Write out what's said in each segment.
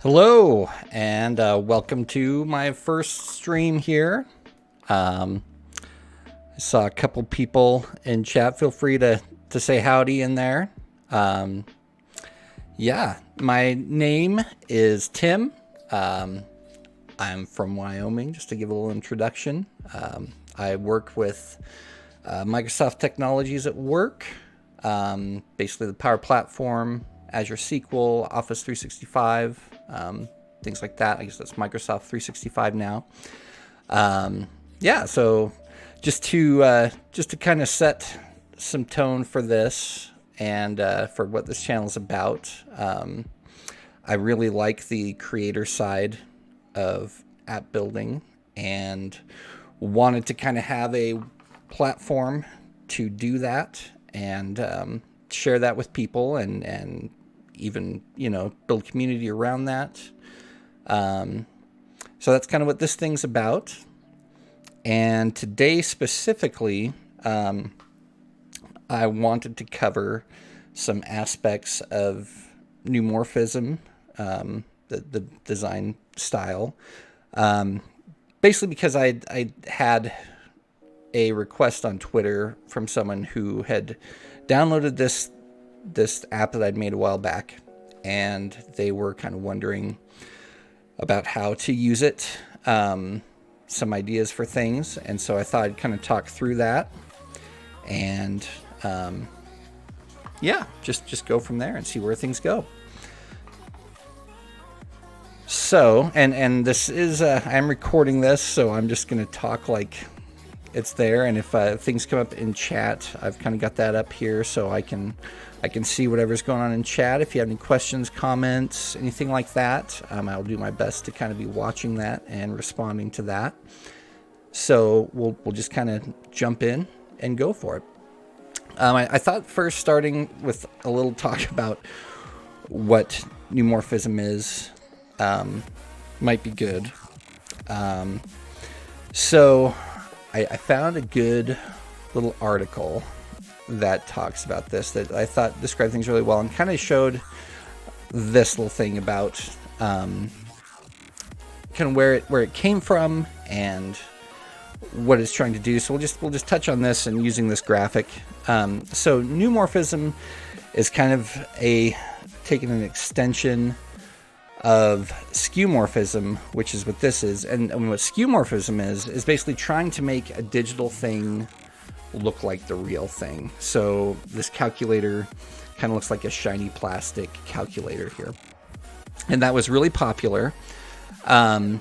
Hello, and welcome to my first stream here. I saw a couple people in chat. Feel free to say howdy in there. Yeah, my name is Tim. I'm from Wyoming, just to give a little introduction. I work with Microsoft technologies at work, basically the Power Platform, Azure SQL, Office 365, things like that. I guess that's Microsoft 365 now. Yeah, so just to kind of set some tone for this and for what this channel is about. I really like the creator side of app building, and wanted to kind of have a platform to do that and share that with people and even, build community around that. So that's kind of what this thing's about. And today specifically, I wanted to cover some aspects of Neumorphism, the design style. Basically because I had a request on Twitter from someone who had downloaded this app that I'd made a while back, and they were kind of wondering about how to use it, some ideas for things, and so I thought I'd kind of talk through that, and just go from there and see where things go. So, and this is, I'm recording this, so I'm just going to talk like it's there, and if things come up in chat, I've kind of got that up here so I can see whatever's going on in chat. If you have any questions, comments, anything like that, I'll do my best to kind of be watching that and responding to that. So we'll just kind of jump in and go for it. I thought first starting with a little talk about what Neumorphism is might be good. So I found a good little article that talks about this that I thought described things really well and kind of showed this little thing about kind of where it came from and what it's trying to do. So we'll just touch on this and using this graphic. So Neumorphism is kind of taking an extension of skeuomorphism, which is what this is. And what skeuomorphism is basically trying to make a digital thing look like the real thing. So this calculator kind of looks like a shiny plastic calculator here. And that was really popular. And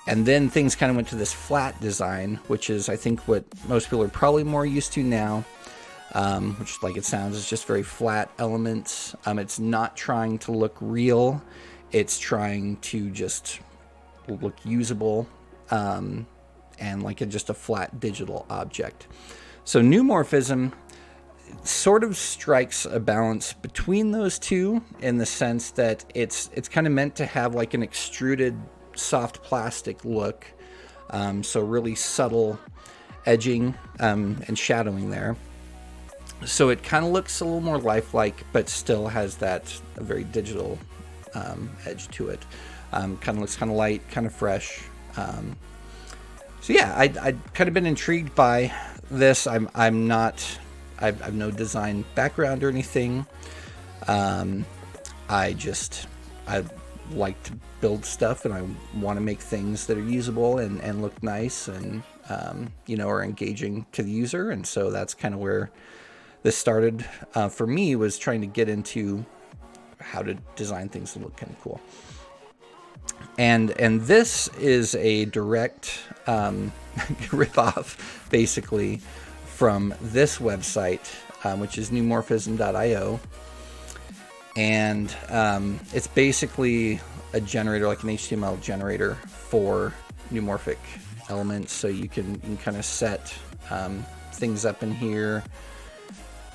then things kind of went to this flat design, which is, I think, what most people are probably more used to now, which, like it sounds, is just very flat elements. It's not trying to look real. It's trying to just look usable, and like just a flat digital object. So Neumorphism sort of strikes a balance between those two in the sense that it's kind of meant to have like an extruded soft plastic look, so really subtle edging and shadowing there. So it kind of looks a little more lifelike, but still has that very digital edge to it. Kind of looks kind of light, kind of fresh. So yeah, I'd kind of been intrigued by this. I've no design background or anything. I like to build stuff, and I want to make things that are usable and look nice and are engaging to the user. And so that's kind of where this started for me, was trying to get into how to design things that look kind of cool. And this is a direct rip-off, basically, from this website, which is neumorphism.io. And it's basically a generator, like an HTML generator for neumorphic elements. So you can kind of set things up in here,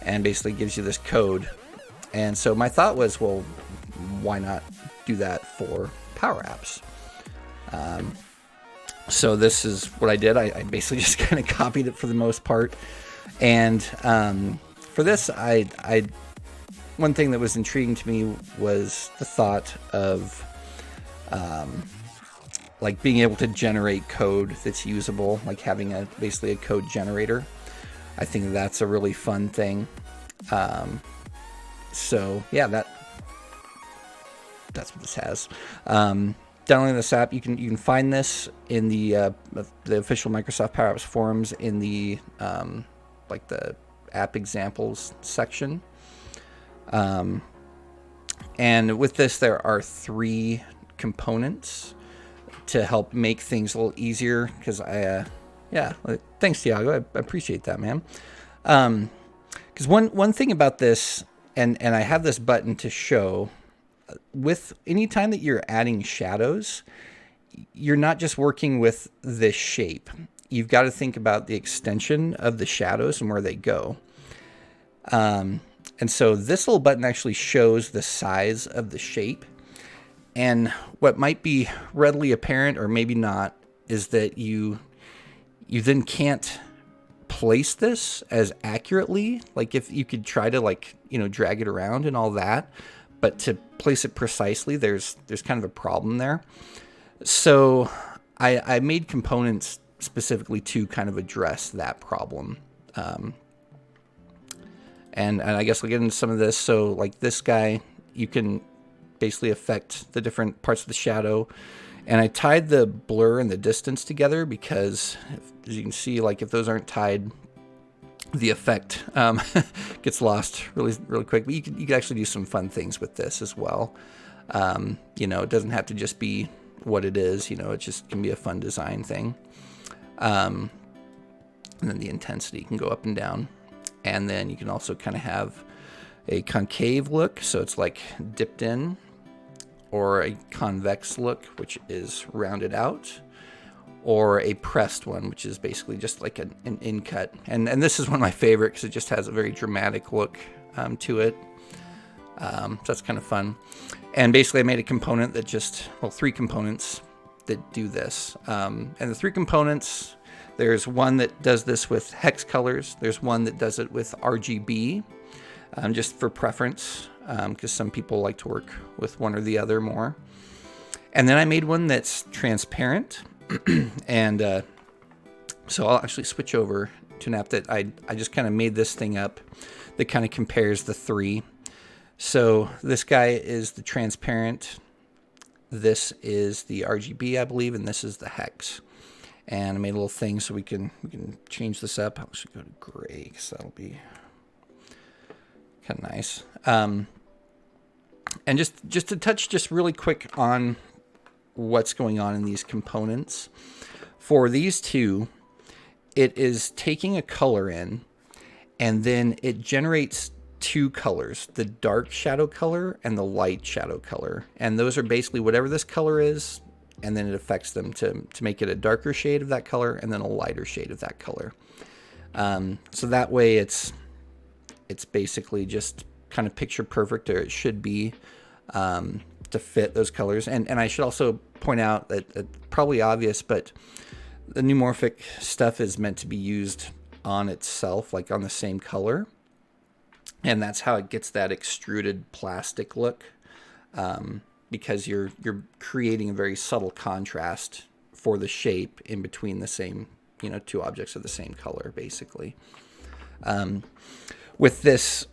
and basically gives you this code. And so my thought was, well, why not do that for Power Apps? So this is what I did. I basically just kind of copied it for the most part. And for this, one thing that was intriguing to me was the thought of like being able to generate code that's usable, like having basically a code generator. I think that's a really fun thing. So yeah, that's what this has. Downloading this app, you can find this in the official Microsoft Power Apps forums in the like the app examples section. And with this, there are 3 components to help make things a little easier. Because thanks, Tiago. I appreciate that, man. Because one thing about this, and I have this button to show, with any time that you're adding shadows, you're not just working with this shape. You've got to think about the extension of the shadows and where they go. And so this little button actually shows the size of the shape. And what might be readily apparent, or maybe not, is that you then can't place this as accurately. Like if you could try to drag it around and all that, but to place it precisely, there's kind of a problem there. So I made components specifically to kind of address that problem. And I guess we'll get into some of this. So like this guy, you can basically affect the different parts of the shadow. And I tied the blur and the distance together because, as you can see, like if those aren't tied, the effect gets lost really, really quick. But you can actually do some fun things with this as well. It doesn't have to just be what it is. It just can be a fun design thing. And then the intensity can go up and down. And then you can also kind of have a concave look, so it's like dipped in, or a convex look, which is rounded out, or a pressed one, which is basically just like an in cut. And this is one of my favorite because it just has a very dramatic look to it. So that's kind of fun. And basically I made a component that three components that do this. And the three components, there's one that does this with hex colors. There's one that does it with RGB, just for preference, because some people like to work with one or the other more. And then I made one that's transparent. And so I'll actually switch over to an app that I just kind of made this thing up that kind of compares the three. So this guy is the transparent. This is the RGB, I believe, and this is the hex. And I made a little thing so we can change this up. I should go to gray because that'll be kind of nice. And just to touch just really quick on what's going on in these components. For these two, it is taking a color in, and then it generates two colors, the dark shadow color and the light shadow color. And those are basically whatever this color is, and then it affects them to make it a darker shade of that color and then a lighter shade of that color. So that way it's basically just kind of picture perfect, or it should be, to fit those colors. And I should also point out that it's probably obvious, but the neumorphic stuff is meant to be used on itself, like on the same color. And that's how it gets that extruded plastic look. Because you're creating a very subtle contrast for the shape in between the same, two objects of the same color, basically. With this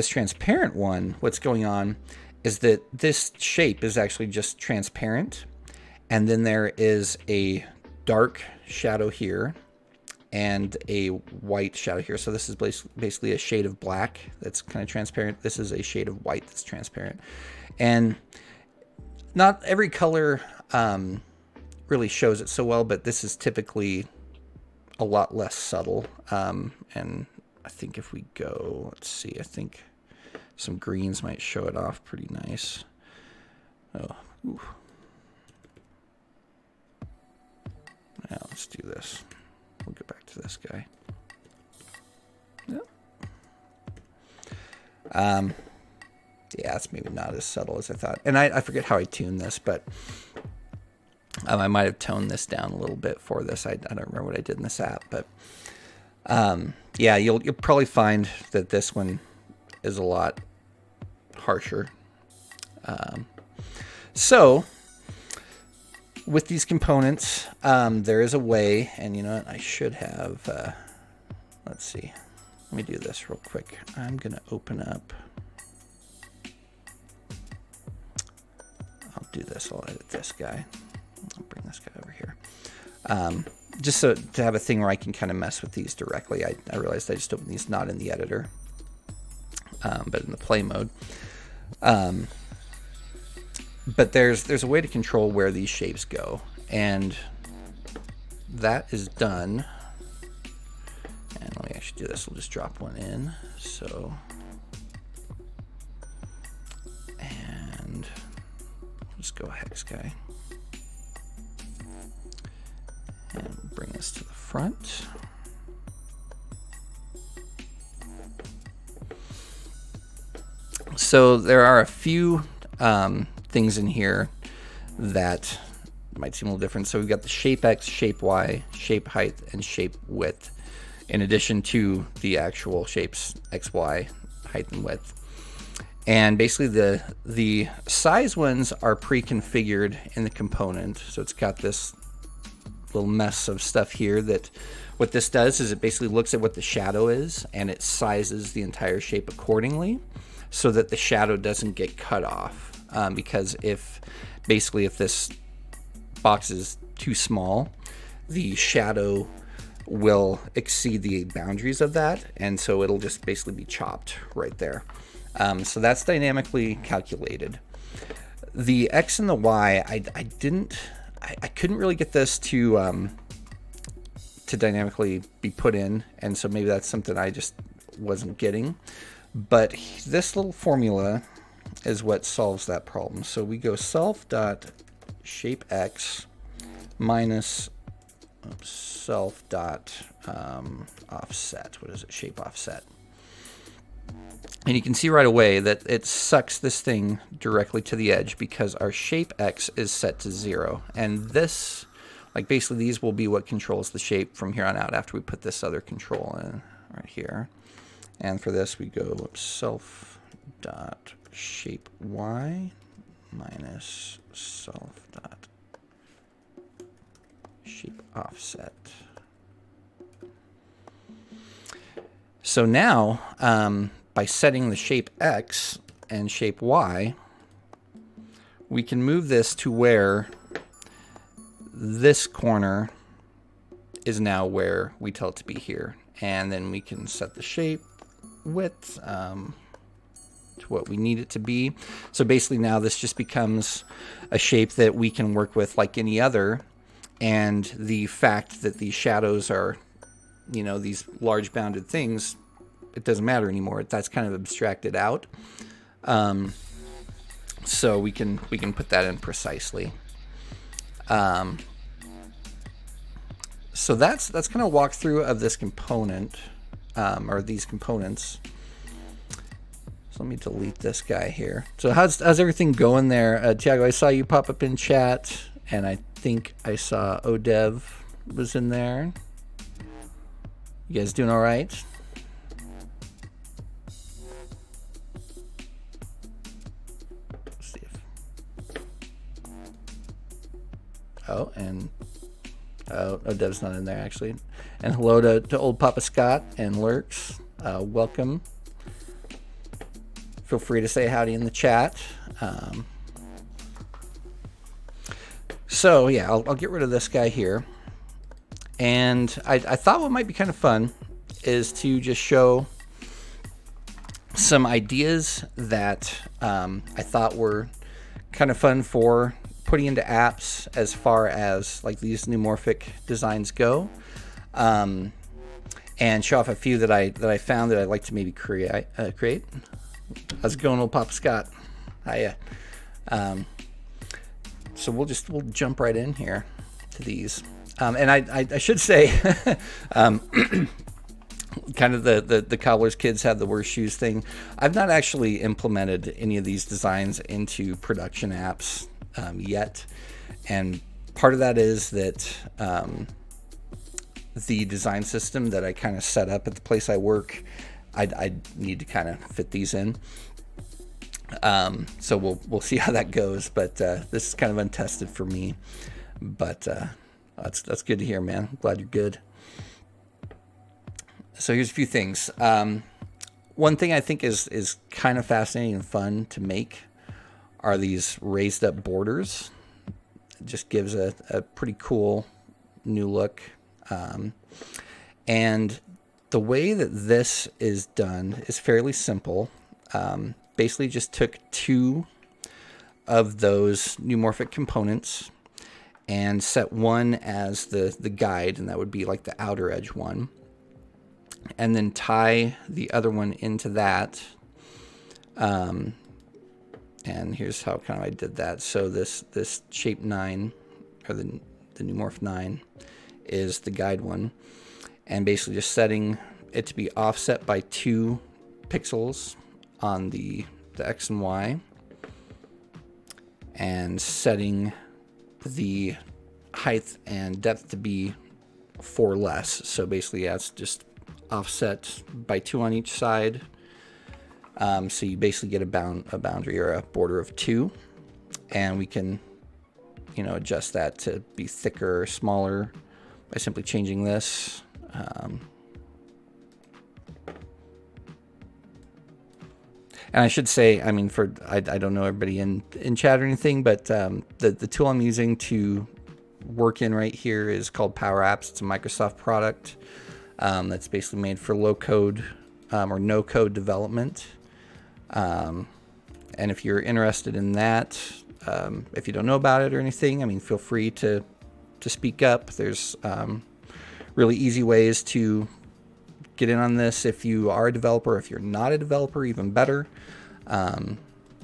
transparent one, what's going on is that this shape is actually just transparent, and then there is a dark shadow here and a white shadow here. So this is basically a shade of black that's kind of transparent. This is a shade of white that's transparent. And not every color really shows it so well, but this is typically a lot less subtle. And I think if we go, let's see, I think some greens might show it off pretty nice. Oh, ooh. Now let's do this. We'll go back to this guy. Yep. Yeah, it's maybe not as subtle as I thought. And I forget how I tuned this, but I might have toned this down a little bit for this. I don't remember what I did in this app, but yeah, you'll probably find that this one is a lot harsher. So with these components, there is a way, and you know what, I should have, let's see, let me do this real quick. I'm going to open up, I'll do this, I'll edit this guy. I'll bring this guy over here. Just so to have a thing where I can kind of mess with these directly. I realized I just opened these not in the editor, but in the play mode. But there's a way to control where these shapes go, and that is done. And let me actually do this. We'll just drop one in. So, and let's go hex guy. And bring this to the front. So there are a few things in here that might seem a little different. So we've got the shape X, shape Y, shape height, and shape width, in addition to the actual shapes X, Y, height, and width. And basically the size ones are pre-configured in the component. So it's got this little mess of stuff here that what this does is it basically looks at what the shadow is and it sizes the entire shape accordingly so that the shadow doesn't get cut off. Because if this box is too small, the shadow will exceed the boundaries of that, and so it'll just basically be chopped right there. So that's dynamically calculated. The X and the Y, I couldn't really get this to dynamically be put in, and so maybe that's something I just wasn't getting. But this little formula is what solves that problem. So we go self.shapeX minus self.offset. What is it? Shape offset. And you can see right away that it sucks this thing directly to the edge because our shape X is set to 0. And this, like basically these will be what controls the shape from here on out after we put this other control in right here. And for this we go self.shape Y minus self.shape offset. So now, by setting the shape X and shape Y, we can move this to where this corner is now where we tell it to be here. And then we can set the shape width to what we need it to be. So basically now this just becomes a shape that we can work with like any other. And the fact that these shadows are, you know, these large bounded things, it doesn't matter anymore. That's kind of abstracted out. So we can put that in precisely. So that's kind of a walkthrough of this component, or these components. So let me delete this guy here. So how's everything going there? Tiago, I saw you pop up in chat, and I think I saw Odev was in there. You guys doing all right? Let's see if... Odev's not in there actually. And hello to old Papa Scott and Lurks. Welcome. Feel free to say howdy in the chat. So yeah, I'll get rid of this guy here. And I thought what might be kind of fun is to just show some ideas that I thought were kind of fun for putting into apps as far as like these neumorphic designs go, and show off a few that I found that I'd like to maybe create. How's it going, old Papa Scott? Hiya. So we'll jump right in here to these. And I should say, kind of the cobbler's kids have the worst shoes thing. I've not actually implemented any of these designs into production apps yet. And part of that is that the design system that I kind of set up at the place I work, I need to kind of fit these in. So we'll see how that goes. But this is kind of untested for me. But that's good to hear, man. I'm glad you're good. So here's a few things. One thing I think is kind of fascinating and fun to make are these raised up borders. It just gives a pretty cool new look. And the way that this is done is fairly simple. Basically just took two of those neumorphic components and set one as the guide, and that would be like the outer edge one. And then tie the other one into that. And here's how kind of I did that. So this shape 9, or the Neumorph 9, is the guide one, and basically just setting it to be offset by 2 pixels on the X and Y, and setting the height and depth to be 4 less. So basically, yeah, it's just offset by 2 on each side. So you basically get a boundary or a border of 2, and we can, you know, adjust that to be thicker or smaller by simply changing this. And I should say, I mean, I don't know everybody in chat or anything, but the tool I'm using to work in right here is called Power Apps. It's a Microsoft product that's basically made for low code or no code development. And if you're interested in that, if you don't know about it or anything, I mean, feel free to speak up. There's really easy ways to get in on this if you are a developer. If you're not a developer, even better. And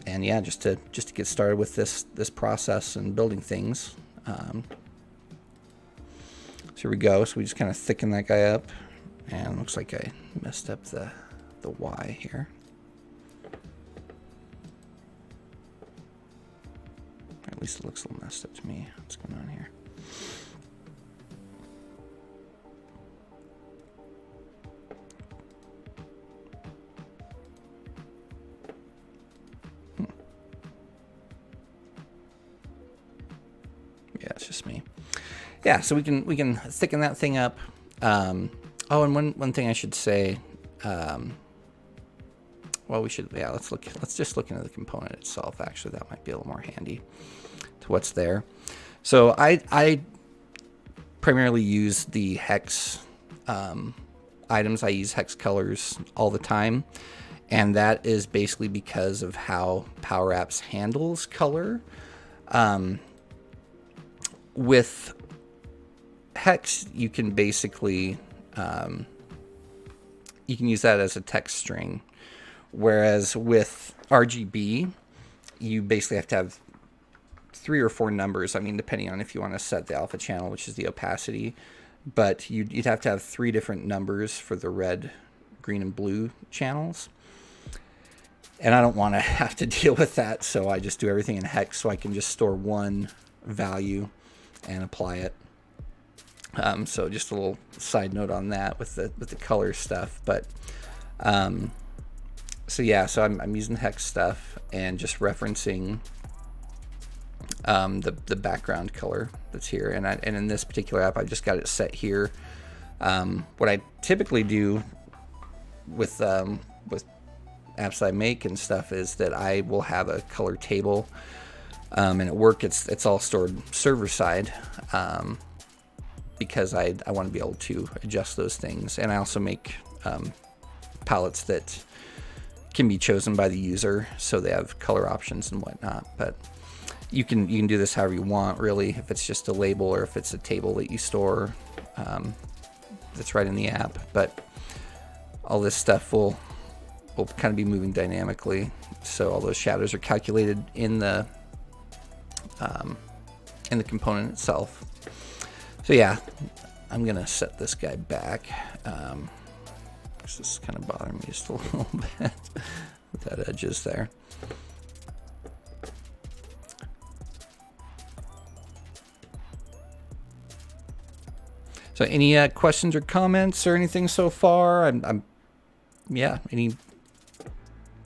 yeah, just to get started with this process and building things. So here we go. So we just kind of thicken that guy up, and it looks like I messed up the Y here. At least it looks a little messed up to me. What's going on here? Yeah, it's just me. Yeah, so we can thicken that thing up. Oh, and one thing I should say. Well, we should. Yeah, let's just look into the component itself. Actually, that might be a little more handy to what's there. So I primarily use the hex items. I use hex colors all the time, and that is basically because of how Power Apps handles color. With hex, you can basically you can use that as a text string, whereas with RGB, you basically have to have 3 or 4 numbers. I mean, depending on if you want to set the alpha channel, which is the opacity, but you'd have to have 3 different numbers for the red, green, and blue channels. And I don't want to have to deal with that, so I just do everything in hex, so I can just store one value and apply it. So just a little side note on that with the color stuff. But so yeah, so I'm using hex stuff and just referencing the background color that's here. And in this particular app, I just got it set here. What I typically do with apps I make and stuff is that I will have a color table. And at work, it's all stored server side, because I want to be able to adjust those things. And I also make palettes that can be chosen by the user, so they have color options and whatnot. But you can do this however you want, really. If it's just a label or if it's a table that you store, that's right in the app. But all this stuff will kind of be moving dynamically. So all those shadows are calculated in the component itself. So yeah, I'm gonna set this guy back. This is kind of bothering me just a little bit with that edges there. So any questions or comments or anything so far? Yeah, is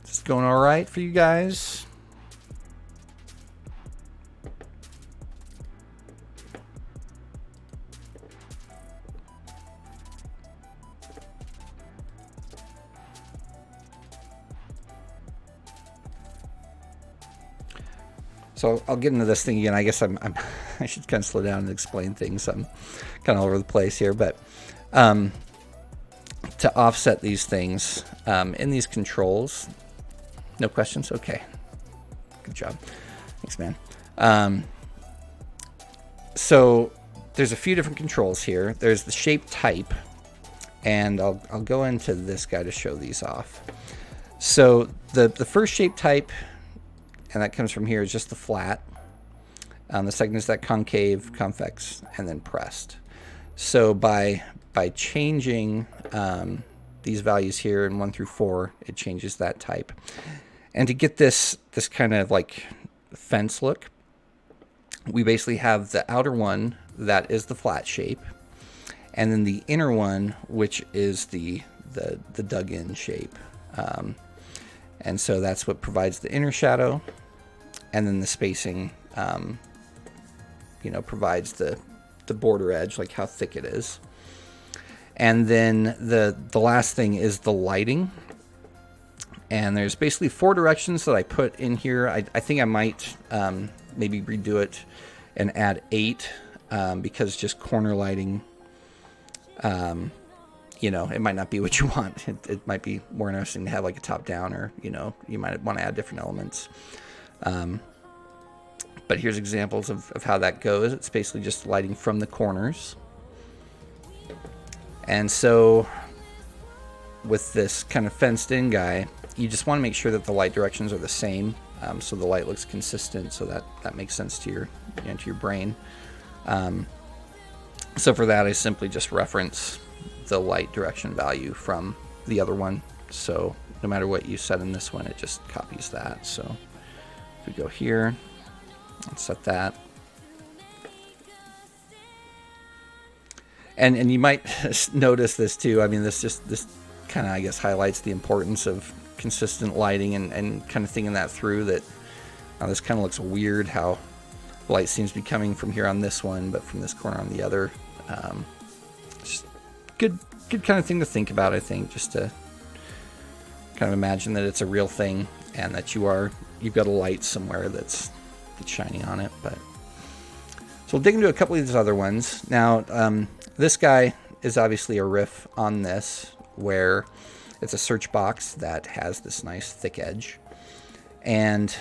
this going all right for you guys? So I'll get into this thing again. I guess I should kind of slow down and explain things. I'm kind of all over the place here, but to offset these things in these controls, no questions? Okay, good job. Thanks, man. So there's a few different controls here. There's the shape type, and I'll go into this guy to show these off. So the first shape type, and that comes from here, is just the flat. The second is that concave, convex, and then pressed. So by changing these values here in 1 through 4, it changes that type. And to get this kind of like fence look, we basically have the outer one that is the flat shape, and then the inner one, which is the dug in shape. And so that's what provides the inner shadow, and then the spacing provides the border edge, like how thick it is. And then the last thing is the lighting. And there's basically 4 directions that I put in here. I think I might maybe redo it and add 8 because just corner lighting, it might not be what you want. It might be more interesting to have like a top down, or, you might want to add different elements. But here's examples of how that goes. It's basically just lighting from the corners. And so with this kind of fenced in guy, you just want to make sure that the light directions are the same, so the light looks consistent, so that makes sense to your brain. So for that, I simply just reference the light direction value from the other one. So no matter what you set in this one, it just copies that. So if we go here, let's set that. And you might notice this too. I mean, this kind of, I guess, highlights the importance of consistent lighting and kind of thinking that through, that this kind of looks weird how light seems to be coming from here on this one, but from this corner on the other. Just good kind of thing to think about, I think, just to kind of imagine that it's a real thing and that you've got a light somewhere that's shining on it. But so we'll dig into a couple of these other ones. Now, this guy is obviously a riff on this, where it's a search box that has this nice thick edge. And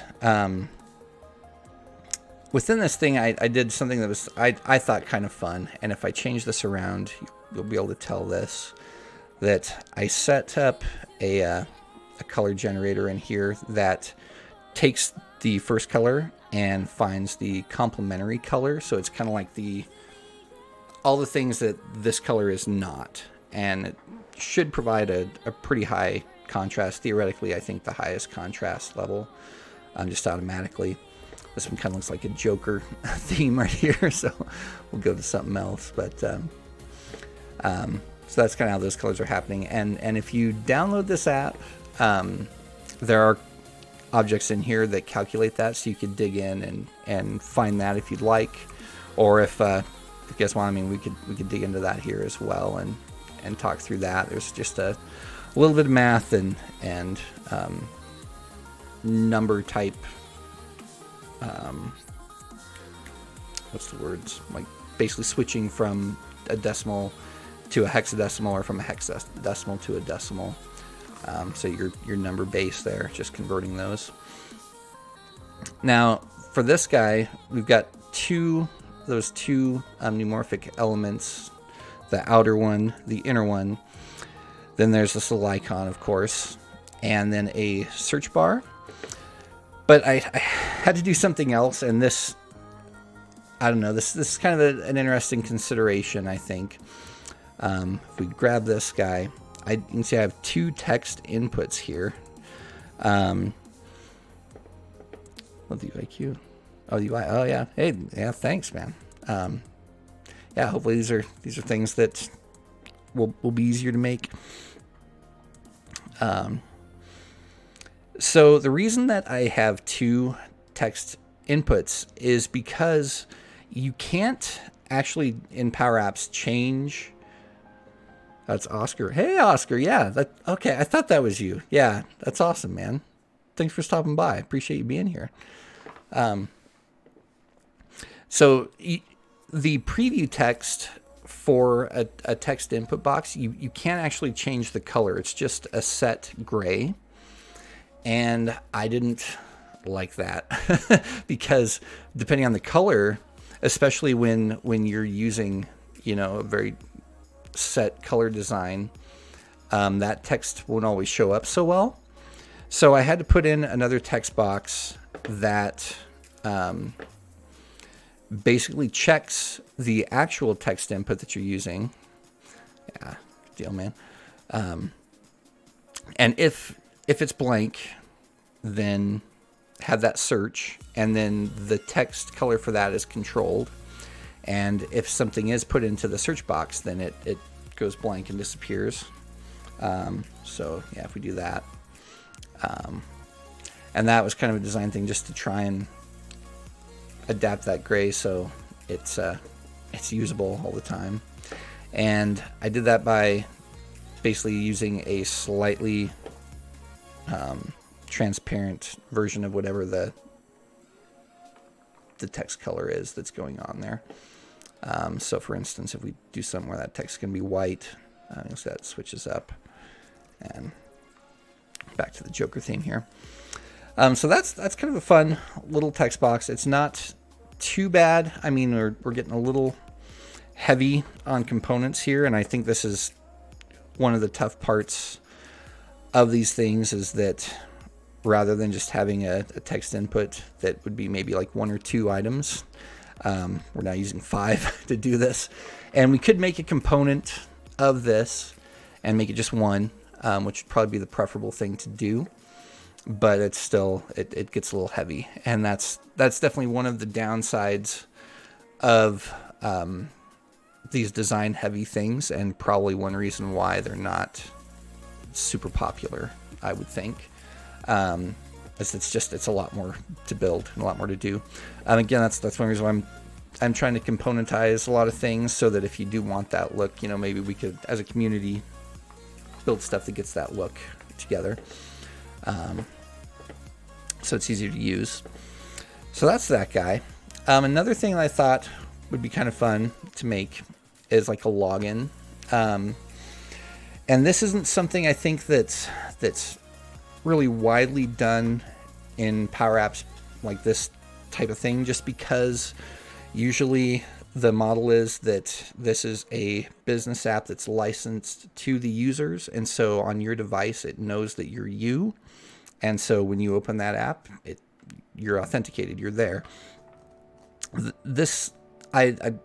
within this thing, I did something that was, I thought, kind of fun. And if I change this around, you'll be able to tell this, that I set up a color generator in here that takes the first color and finds the complementary color. So it's kind of like all the things that this color is not. And it should provide a pretty high contrast. Theoretically, I think the highest contrast level, just automatically. This one kind of looks like a Joker theme right here, so we'll go to something else. But so that's kind of how those colors are happening. And if you download this app, there are objects in here that calculate that, so you could dig in and find that if you'd like. Or if you guys want, we could dig into that here as well and talk through that. There's just a little bit of math and number type, what's the words, like basically switching from a decimal to a hexadecimal, or from a hexadecimal to a decimal. So your number base there, just converting those. Now for this guy, we've got those two neumorphic elements, the outer one, the inner one. Then there's this little icon, of course, and then a search bar. But I had to do something else, and this, I don't know, this is kind of an interesting consideration, I think. If we grab this guy, you can see I have 2 text inputs here. What the UIQ? Oh, UI. Oh, yeah. Hey, yeah. Thanks, man. Yeah. Hopefully these are things that will be easier to make. So the reason that I have 2 text inputs is because you can't actually in Power Apps change. That's Oscar. Hey, Oscar. Yeah. Okay. I thought that was you. Yeah. That's awesome, man. Thanks for stopping by. I appreciate you being here. So the preview text for a text input box, you can't actually change the color. It's just a set gray. And I didn't like that because depending on the color, especially when you're using, a very set color design, that text won't always show up so well. So I had to put in another text box that basically checks the actual text input that you're using. Yeah, good deal, man. And if it's blank, then have that search, and then the text color for that is controlled. And if something is put into the search box, then it goes blank and disappears. So yeah, if we do that, and that was kind of a design thing just to try and adapt that gray so it's usable all the time. And I did that by basically using a slightly transparent version of whatever the text color is that's going on there. So for instance, if we do something where that text can be white, you'll see that switches up. And back to the Joker theme here. So that's kind of a fun little text box. It's not too bad. I mean, we're getting a little heavy on components here, and I think this is one of the tough parts of these things, is that rather than just having a text input that would be maybe like 1 or 2 items, we're now using 5 to do this. And we could make a component of this and make it just 1, which would probably be the preferable thing to do. But it's still, it gets a little heavy. And that's definitely one of the downsides of these design heavy things, and probably one reason why they're not super popular, I would think. It's a lot more to build and a lot more to do. Again, that's one reason why I'm trying to componentize a lot of things, so that if you do want that look, maybe we could, as a community, build stuff that gets that look together. So it's easier to use. So that's that guy. Another thing that I thought would be kind of fun to make is like a login. And this isn't something I think that's really widely done in Power Apps like this type of thing, just because usually the model is that this is a business app that's licensed to the users, and so on your device it knows that you're you, and so when you open that app, you're authenticated, you're there. This I kind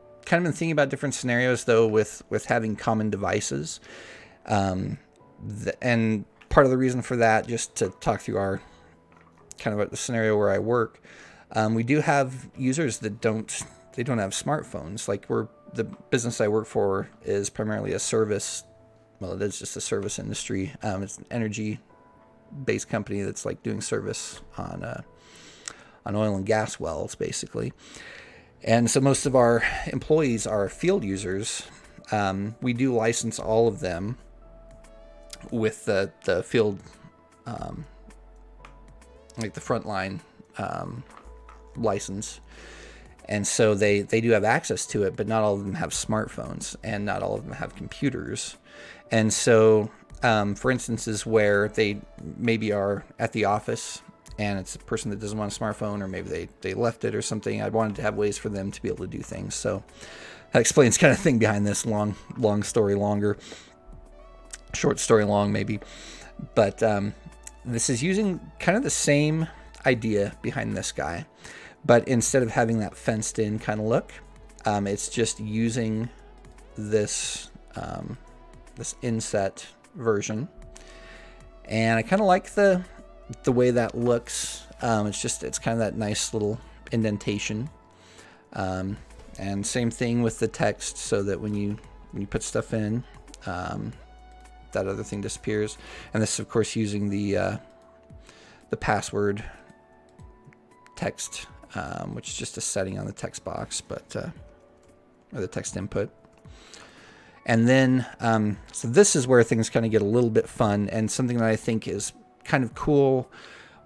of been thinking about different scenarios though with having common devices, and part of the reason for that, just to talk through our kind of the scenario where I work, we do have users that don't have smartphones. Like the business I work for is primarily a service. Well, it is just a service industry. It's an energy-based company that's like doing service on oil and gas wells, basically. And so most of our employees are field users. We do license all of them with the field, like the frontline license. And so they do have access to it, but not all of them have smartphones, and not all of them have computers. And so, for instances where they maybe are at the office and it's a person that doesn't want a smartphone, or maybe they left it or something, I wanted to have ways for them to be able to do things. So that explains kind of thing behind this long story longer. Short story long, maybe. But this is using kind of the same idea behind this guy, but instead of having that fenced in kind of look, it's just using this this inset version. And I kind of like the way that looks. It's kind of that nice little indentation, and same thing with the text, so that when you put stuff in, that other thing disappears. And this is of course using the password text, which is just a setting on the text box, but or the text input. And then so this is where things kind of get a little bit fun, and something that I think is kind of cool,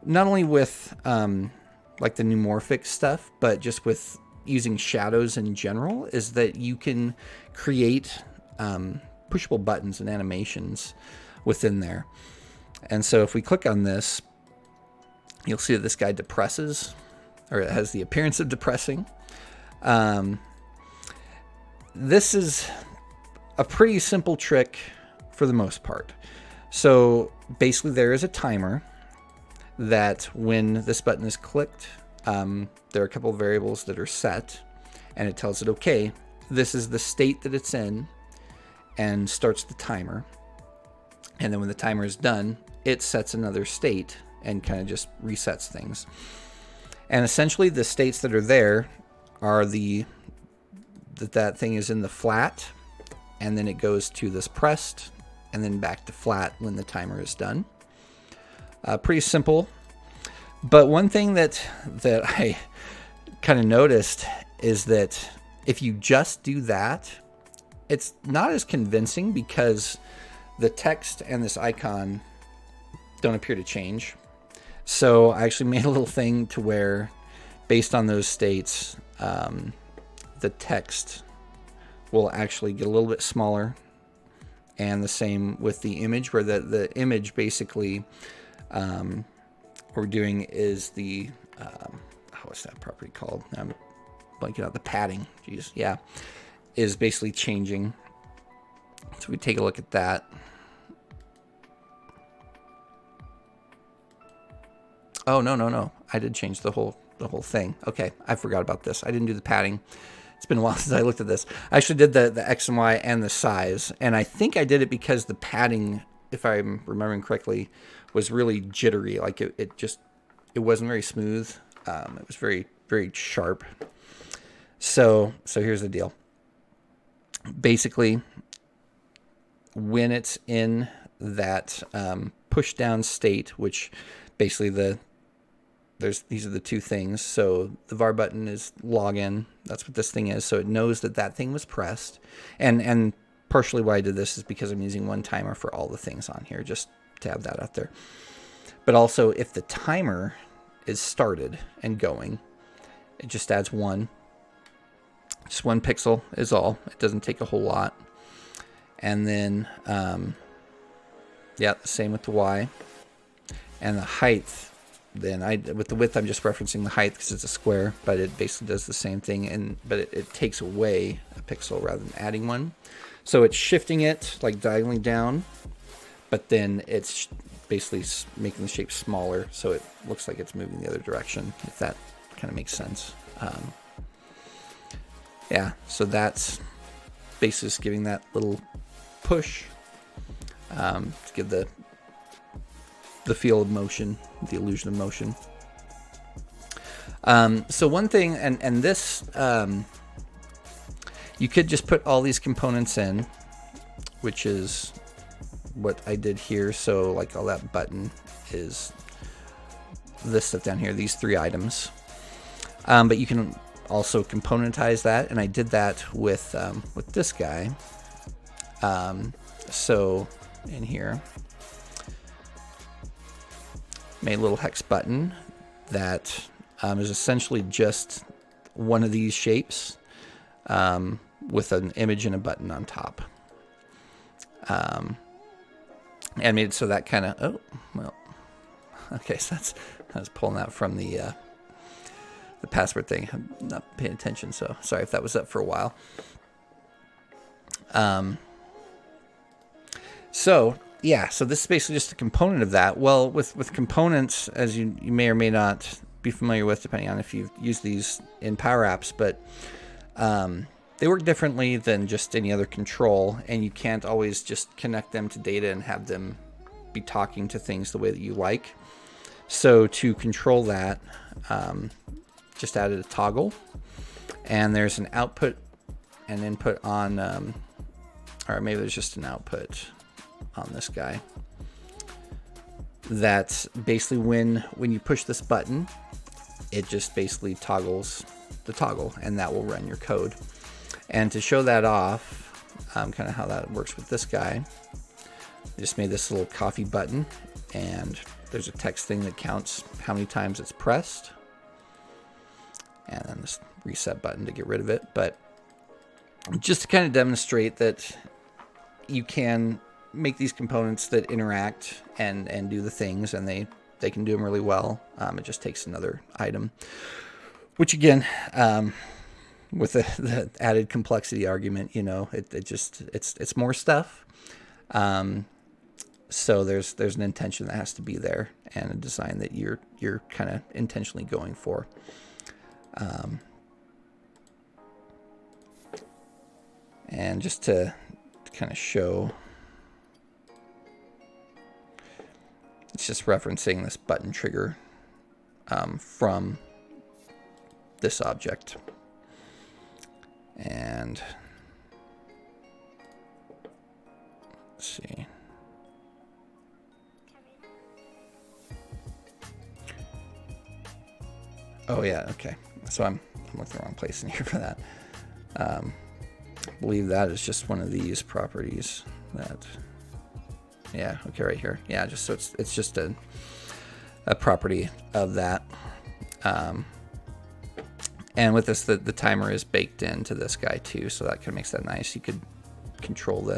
not only with like the neumorphic stuff, but just with using shadows in general, is that you can create pushable buttons and animations within there. And so if we click on this, you'll see that this guy depresses, or it has the appearance of depressing. This is a pretty simple trick for the most part. So basically there is a timer that when this button is clicked, there are a couple of variables that are set, and it tells it, okay, this is the state that it's in, and starts the timer. And then when the timer is done, it sets another state and kind of just resets things. And essentially the states that are there are that thing is in the flat, and then it goes to this pressed, and then back to flat when the timer is done. Pretty simple. But one thing that I kind of noticed is that if you just do that, it's not as convincing because the text and this icon don't appear to change. So I actually made a little thing to where, based on those states, the text will actually get a little bit smaller. And the same with the image, where the image basically, what we're doing is the, what's that property called? I'm blanking out. The padding, geez, yeah, is basically changing. So we take a look at that. Oh, no. I did change the whole thing. Okay, I forgot about this. I didn't do the padding. It's been a while since I looked at this. I actually did the X and Y and the size, and I think I did it because the padding, if I'm remembering correctly, was really jittery. Like it wasn't very smooth. It was very, very sharp. So here's the deal. Basically, when it's in that push down state, which basically these are the two things. So the var button is login. That's what this thing is. So it knows that thing was pressed. And partially why I did this is because I'm using one timer for all the things on here, just to have that out there. But also, if the timer is started and going, it just adds one. Just 1 pixel is all. It doesn't take a whole lot. And then, yeah, same with the Y. And the height, then with the width, I'm just referencing the height because it's a square, but it basically does the same thing, but it takes away a pixel rather than adding one. So it's shifting it, like diagonally down, but then it's basically making the shape smaller, so it looks like it's moving the other direction, if that kind of makes sense. Yeah, so that's basically just giving that little push to give the feel of motion, the illusion of motion. So one thing, and this, you could just put all these components in, which is what I did here. So like all that button is this stuff down here, these 3 items. But you can also componentize that, and I did that with this guy. So in here, made a little hex button that is essentially just one of these shapes with an image and a button on top. And made it so that kind of, oh, well, okay, so I was pulling that from the password thing. I'm not paying attention, so sorry if that was up for a while. So yeah, so this is basically just a component of that. Well, with components, as you may or may not be familiar with, depending on if you've used these in Power Apps, but they work differently than just any other control, and you can't always just connect them to data and have them be talking to things the way that you like. So to control that, just added a toggle, and there's an output and input on, or maybe there's just an output on this guy. That's basically when you push this button, it just basically toggles the toggle, and that will run your code. And to show that off, kind of how that works with this guy, I just made this little coffee button, and there's a text thing that counts how many times it's pressed, and then this reset button to get rid of it. But just to kind of demonstrate that you can make these components that interact and do the things, and they can do them really well. It just takes another item, which again, with the added complexity argument, it's more stuff. So there's an intention that has to be there, and a design that you're kind of intentionally going for. And just to kind of show, it's just referencing this button trigger from this object. And let's see. Oh yeah, okay. So I'm looking the wrong place in here for that. I believe that is just one of these properties that, yeah, okay, right here. Yeah, just so it's just a property of that. And with this, the timer is baked into this guy too, so that kind of makes that nice. You could control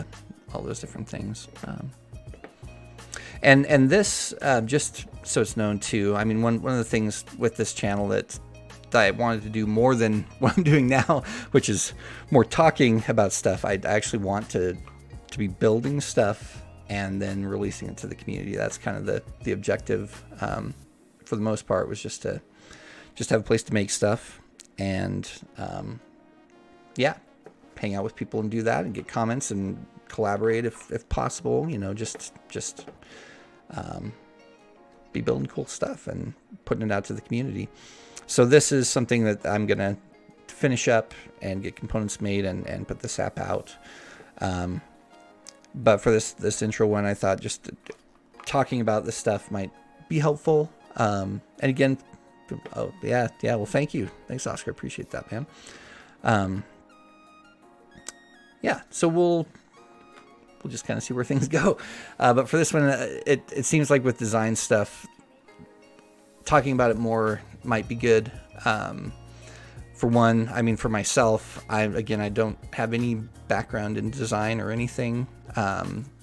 all those different things. And this, just so it's known too, I mean, one of the things with this channel that I wanted to do more than what I'm doing now, which is more talking about stuff. I actually want to be building stuff and then releasing it to the community. That's kind of the objective, for the most part, was just to have a place to make stuff and, yeah, hang out with people and do that and get comments and collaborate if possible, you know, just be building cool stuff and putting it out to the community. So this is something that I'm going to finish up and get components made and put this app out. But for this intro one, I thought just talking about this stuff might be helpful. And again, oh yeah, well, thank you. Thanks, Oscar. Appreciate that, man. Yeah, so we'll just kind of see where things go. But for this one, it seems like with design stuff, talking about it more might be good. For one, I mean, for myself, I don't have any background in design or anything.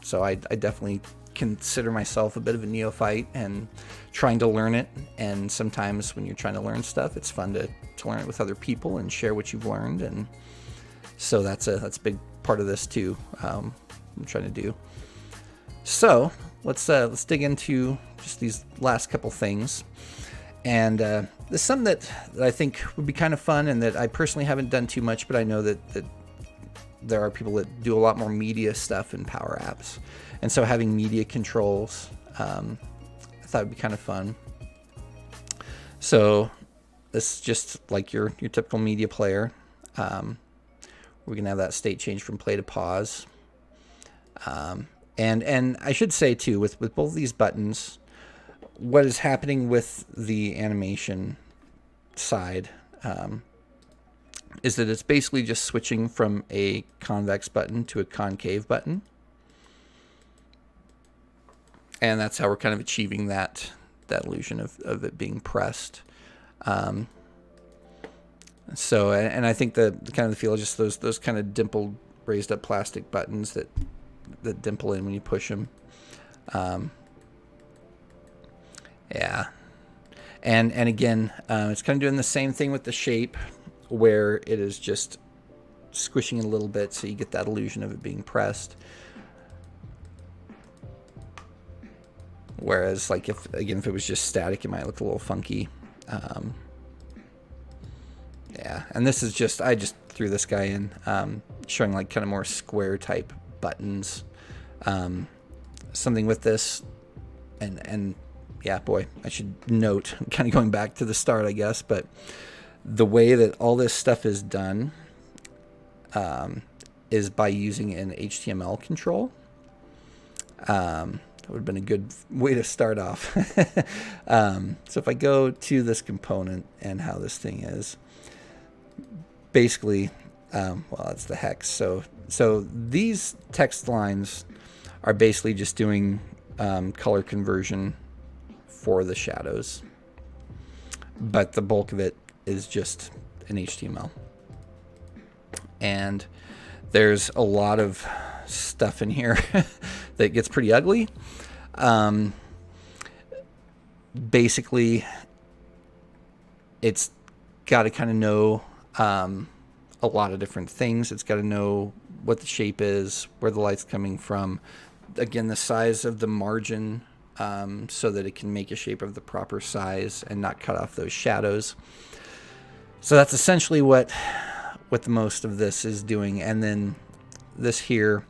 So I definitely consider myself a bit of a neophyte and trying to learn it. And sometimes when you're trying to learn stuff, it's fun to learn it with other people and share what you've learned. And so that's a big part of this too. I'm trying to do. So let's dig into just these last couple things. And this is something that I think would be kind of fun and that I personally haven't done too much, but I know that there are people that do a lot more media stuff in Power Apps. And so having media controls, I thought would be kind of fun. So this is just like your typical media player. We're going to have that state change from play to pause. And I should say too, with both these buttons, what is happening with the animation side is that it's basically just switching from a convex button to a concave button. And that's how we're kind of achieving that illusion of it being pressed. So, and I think the kind of the feel is just those kind of dimpled, raised up plastic buttons that dimple in when you push them. Yeah. And again, it's kind of doing the same thing with the shape where it is just squishing it a little bit so you get that illusion of it being pressed. Whereas like if it was just static, it might look a little funky. Yeah, and this is just, I just threw this guy in, showing like kind of more square type buttons. Something with this, and yeah, boy, I should note, kind of going back to the start, I guess, but the way that all this stuff is done is by using an HTML control. That would have been a good way to start off. So if I go to this component and how this thing is, basically, well, it's the hex. So these text lines are basically just doing color conversion for the shadows, but the bulk of it is just an HTML. And there's a lot of stuff in here that gets pretty ugly. Basically, it's got to kind of know a lot of different things. It's got to know what the shape is, where the light's coming from. Again, the size of the margin, so that it can make a shape of the proper size and not cut off those shadows. So that's essentially what the most of this is doing. And then this here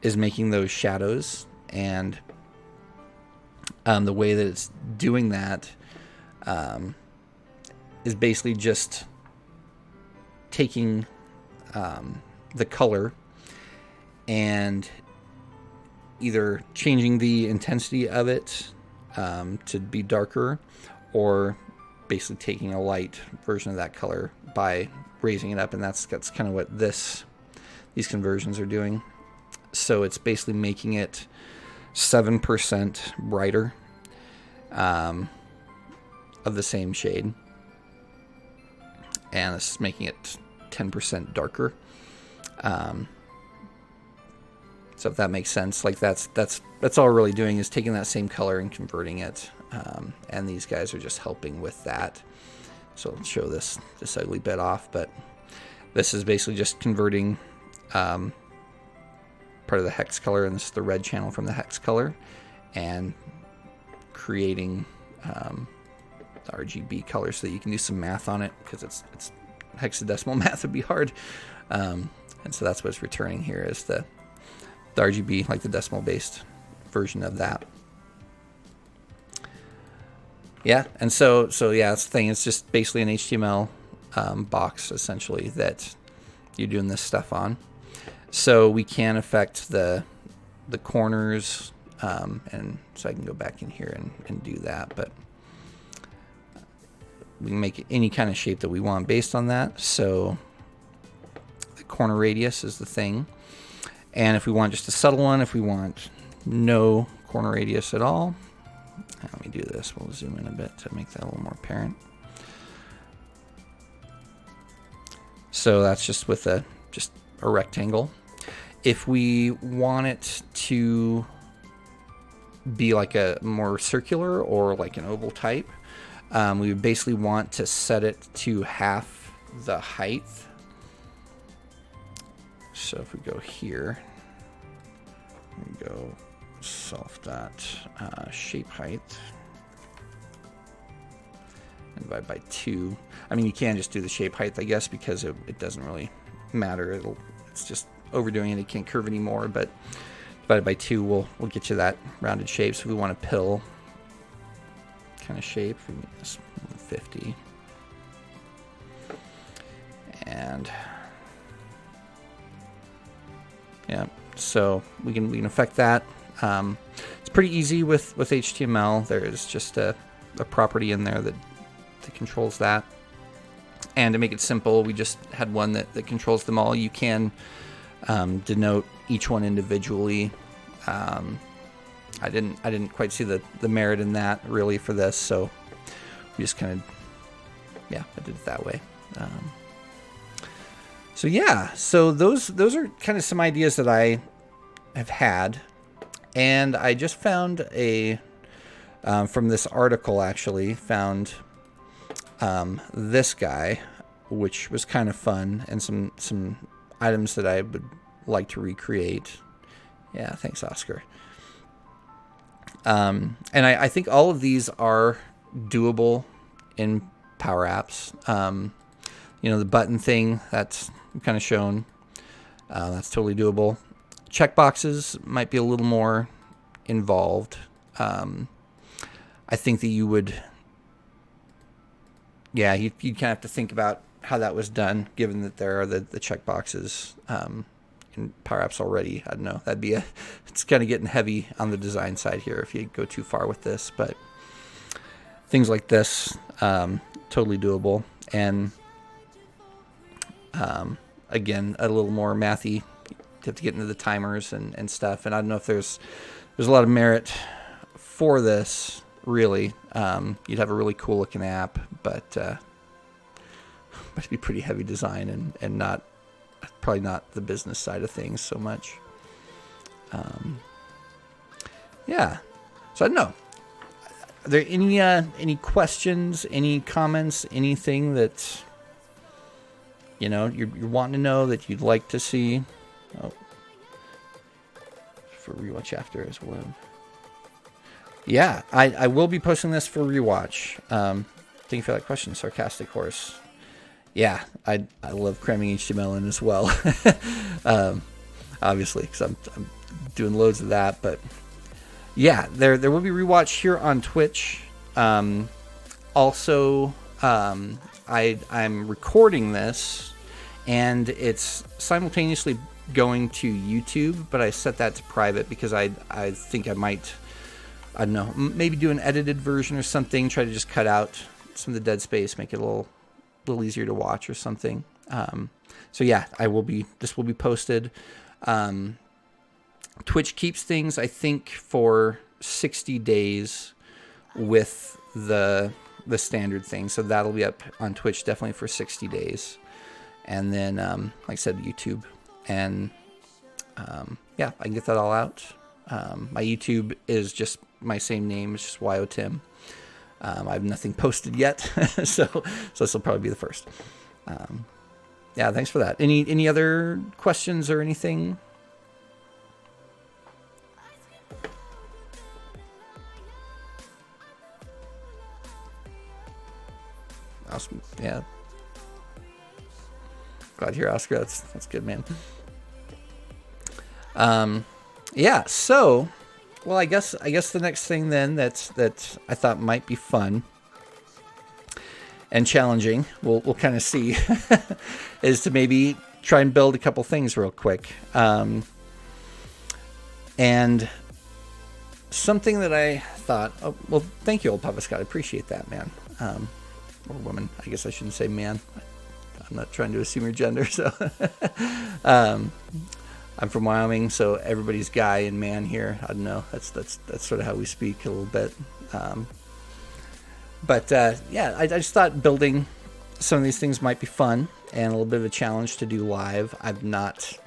is making those shadows, and the way that it's doing that is basically just taking the color and either changing the intensity of it to be darker, or basically taking a light version of that color by raising it up, and that's kind of what these conversions are doing. So it's basically making it 7% brighter of the same shade, and it's making it 10% darker. So if that makes sense, like that's all we're really doing is taking that same color and converting it, and these guys are just helping with that. So I'll show this ugly bit off, but this is basically just converting part of the hex color, and this is the red channel from the hex color, and creating the RGB color so that you can do some math on it, because it's hexadecimal math would be hard, and so that's what's returning here is the RGB, like the decimal based version of that. Yeah, and so yeah, that's the thing. It's just basically an HTML box essentially that you're doing this stuff on. So we can affect the corners, and so I can go back in here and do that, but we can make any kind of shape that we want based on that. So the corner radius is the thing. And if we want just a subtle one, if we want no corner radius at all, let me do this. We'll zoom in a bit to make that a little more apparent. So that's just with just a rectangle. If we want it to be like a more circular or like an oval type, we would basically want to set it to half the height. So if we go here, we go self.shape height and divide by 2. I mean, you can just do the shape height, I guess, because it doesn't really matter. It's just overdoing it. It can't curve anymore, but divided by 2 will get you that rounded shape. So if we want a pill kind of shape, we make this 50. And yeah, so we can affect that. It's pretty easy with HTML. There is just a property in there that controls that. And to make it simple, we just had one that controls them all. You can denote each one individually. I didn't quite see the merit in that really for this, so we just kind of, yeah, I did it that way. So yeah, so those are kind of some ideas that I have had, and I just found from this article actually found this guy, which was kind of fun, and some items that I would like to recreate. Yeah, thanks, Oscar. And I think all of these are doable in Power Apps. The button thing, that's kind of shown. That's totally doable. Checkboxes might be a little more involved. I think that you would, yeah, you'd kind of have to think about how that was done, given that there are the checkboxes in Power Apps already. I don't know. It's kind of getting heavy on the design side here if you go too far with this, but things like this, totally doable. And again, a little more mathy. You have to get into the timers and stuff. And I don't know if there's a lot of merit for this, really. You'd have a really cool looking app, but it'd be pretty heavy design and probably not the business side of things so much. Yeah. So I don't know. Are there any questions, any comments, anything that you're wanting to know that you'd like to see? Oh, for rewatch after as well. Yeah, I will be posting this for rewatch. Thank you for that question, Sarcastic Horse. Yeah, I love cramming HTML in as well. obviously, because I'm doing loads of that. But yeah, there will be rewatch here on Twitch. Also, I'm recording this, and it's simultaneously going to YouTube, but I set that to private because I think I might, I don't know, maybe do an edited version or something. Try to just cut out some of the dead space, make it a little easier to watch or something. So yeah, this will be posted. Twitch keeps things, I think, for 60 days with the standard thing. So that'll be up on Twitch definitely for 60 days. And then, like I said, YouTube. And yeah, I can get that all out. My YouTube is just my same name. It's just YOTim. I have nothing posted yet. so this will probably be the first. Yeah, thanks for that. Any other questions or anything? Awesome. Yeah. Glad to hear, Oscar. That's good, man. Yeah. So, well, I guess the next thing then that I thought might be fun and challenging, we'll kind of see, is to maybe try and build a couple things real quick. And something that I thought, oh, well, thank you, old Papa Scott. I appreciate that, man. Or woman. I guess I shouldn't say man. I'm not trying to assume your gender. So I'm from Wyoming, so everybody's guy and man here. I don't know. That's sort of how we speak a little bit. But yeah, I just thought building some of these things might be fun and a little bit of a challenge to do live. I've not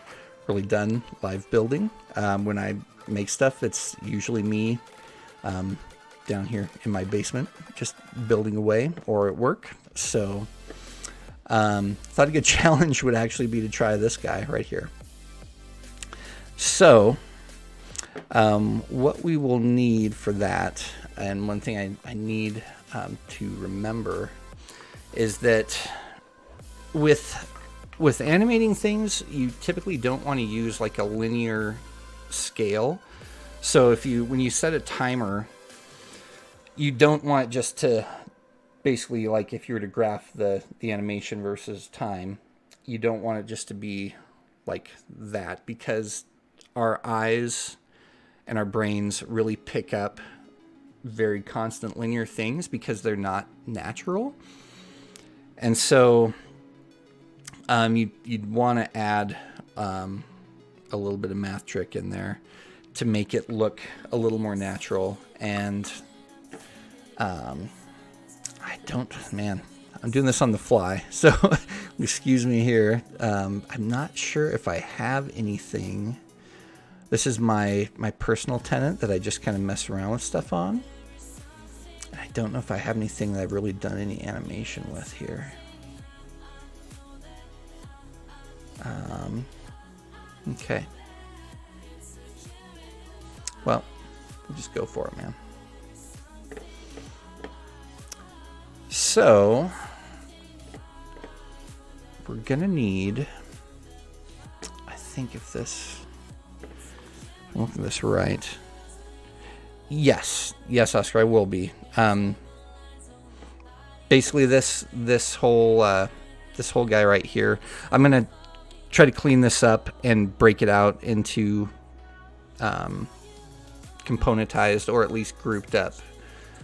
really done live building. When I make stuff, it's usually me down here in my basement, just building away or at work. So thought a good challenge would actually be to try this guy right here. So what we will need for that, and one thing I need to remember, is that with animating things, you typically don't want to use like a linear scale. So when you set a timer, you don't want just to basically, like if you were to graph the animation versus time, you don't want it just to be like that, because our eyes and our brains really pick up very constant linear things because they're not natural. And so you'd want to add a little bit of math trick in there to make it look a little more natural. And I'm doing this on the fly, so excuse me here. I'm not sure if I have anything. This is my personal tenant that I just kind of mess around with stuff on. I don't know if I have anything that I've really done any animation with here. Okay. Well, we'll just go for it, man. So, we're gonna need, I think if I'm looking at this right. Yes, Oscar, I will be. Basically this whole guy right here, I'm gonna try to clean this up and break it out into componentized, or at least grouped up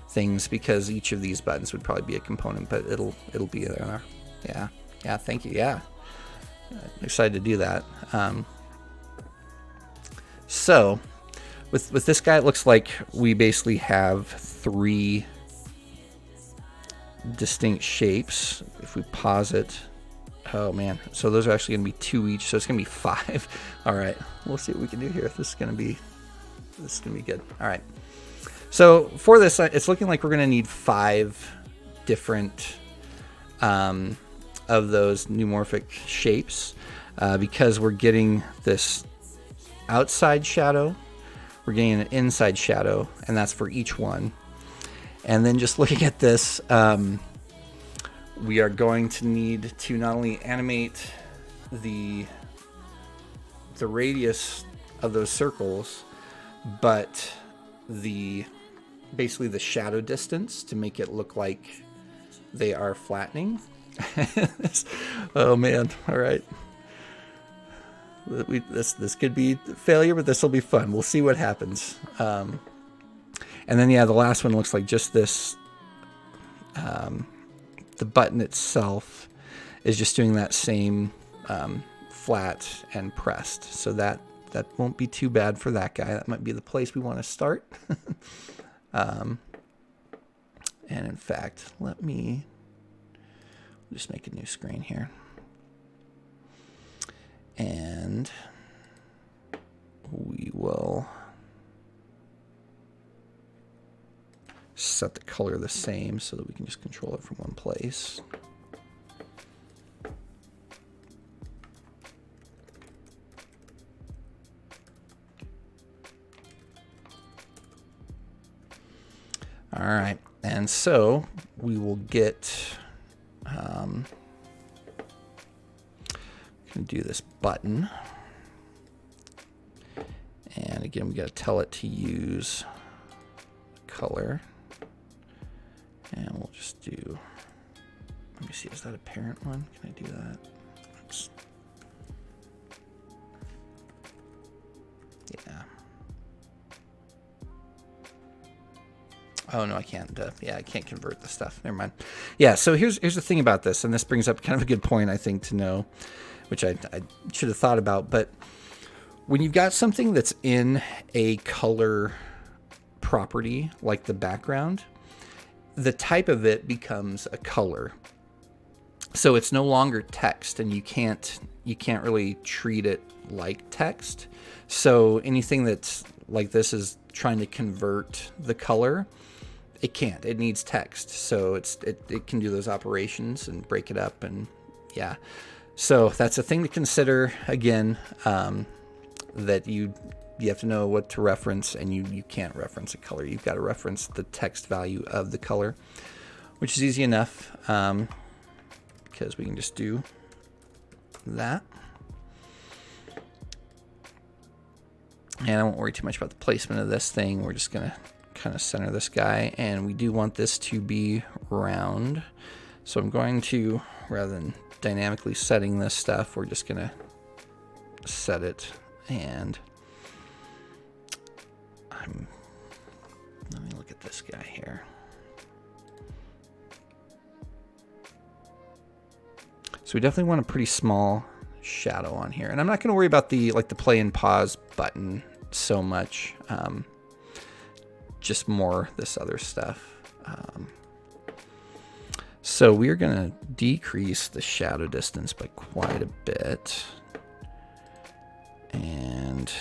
things, because each of these buttons would probably be a component, but it'll be there. Yeah, thank you. Yeah, I'm excited to do that. So with this guy, it looks like we basically have 3 distinct shapes. If we pause it, oh man, so those are actually going to be 2 each, so it's going to be 5. All right, we'll see what we can do here. This is going to be good. All right, so for this, it's looking like we're going to need 5 different of those neumorphic shapes, because we're getting this outside shadow, we're getting an inside shadow, and that's for each one. And then just looking at this, we are going to need to not only animate the the radius of those circles, but basically the shadow distance to make it look like they are flattening. Oh man, all right. This could be a failure, but this will be fun. We'll see what happens. And then the last one looks like just this. The button itself is just doing that same flat and pressed. So that won't be too bad for that guy. That might be the place we want to start. And in fact, let me just make a new screen here. And we will set the color the same so that we can just control it from one place. All right, and so we will get, gonna do this button. And again, we gotta tell it to use color. And we'll just do, let me see, is that a parent one? Can I do that? Oops. Yeah. Oh no, I can't. Yeah, I can't convert the stuff. Never mind. Yeah. So here's the thing about this, and this brings up kind of a good point, I think, to know, which I should have thought about. But when you've got something that's in a color property, like the background, the type of it becomes a color. So it's no longer text, and you can't really treat it like text. So anything that's like this is trying to convert the color. It can't. It needs text. So it can do those operations and break it up, and yeah. So that's a thing to consider. Again, that you have to know what to reference, and you can't reference a color. You've got to reference the text value of the color, which is easy enough because we can just do that. And I won't worry too much about the placement of this thing. We're just going to kind of center this guy, and we do want this to be round. So I'm going to, rather than dynamically setting this stuff, we're just going to set it, and let me look at this guy here. So we definitely want a pretty small shadow on here, and I'm not going to worry about the play and pause button so much. Just more this other stuff. So we're going to decrease the shadow distance by quite a bit, and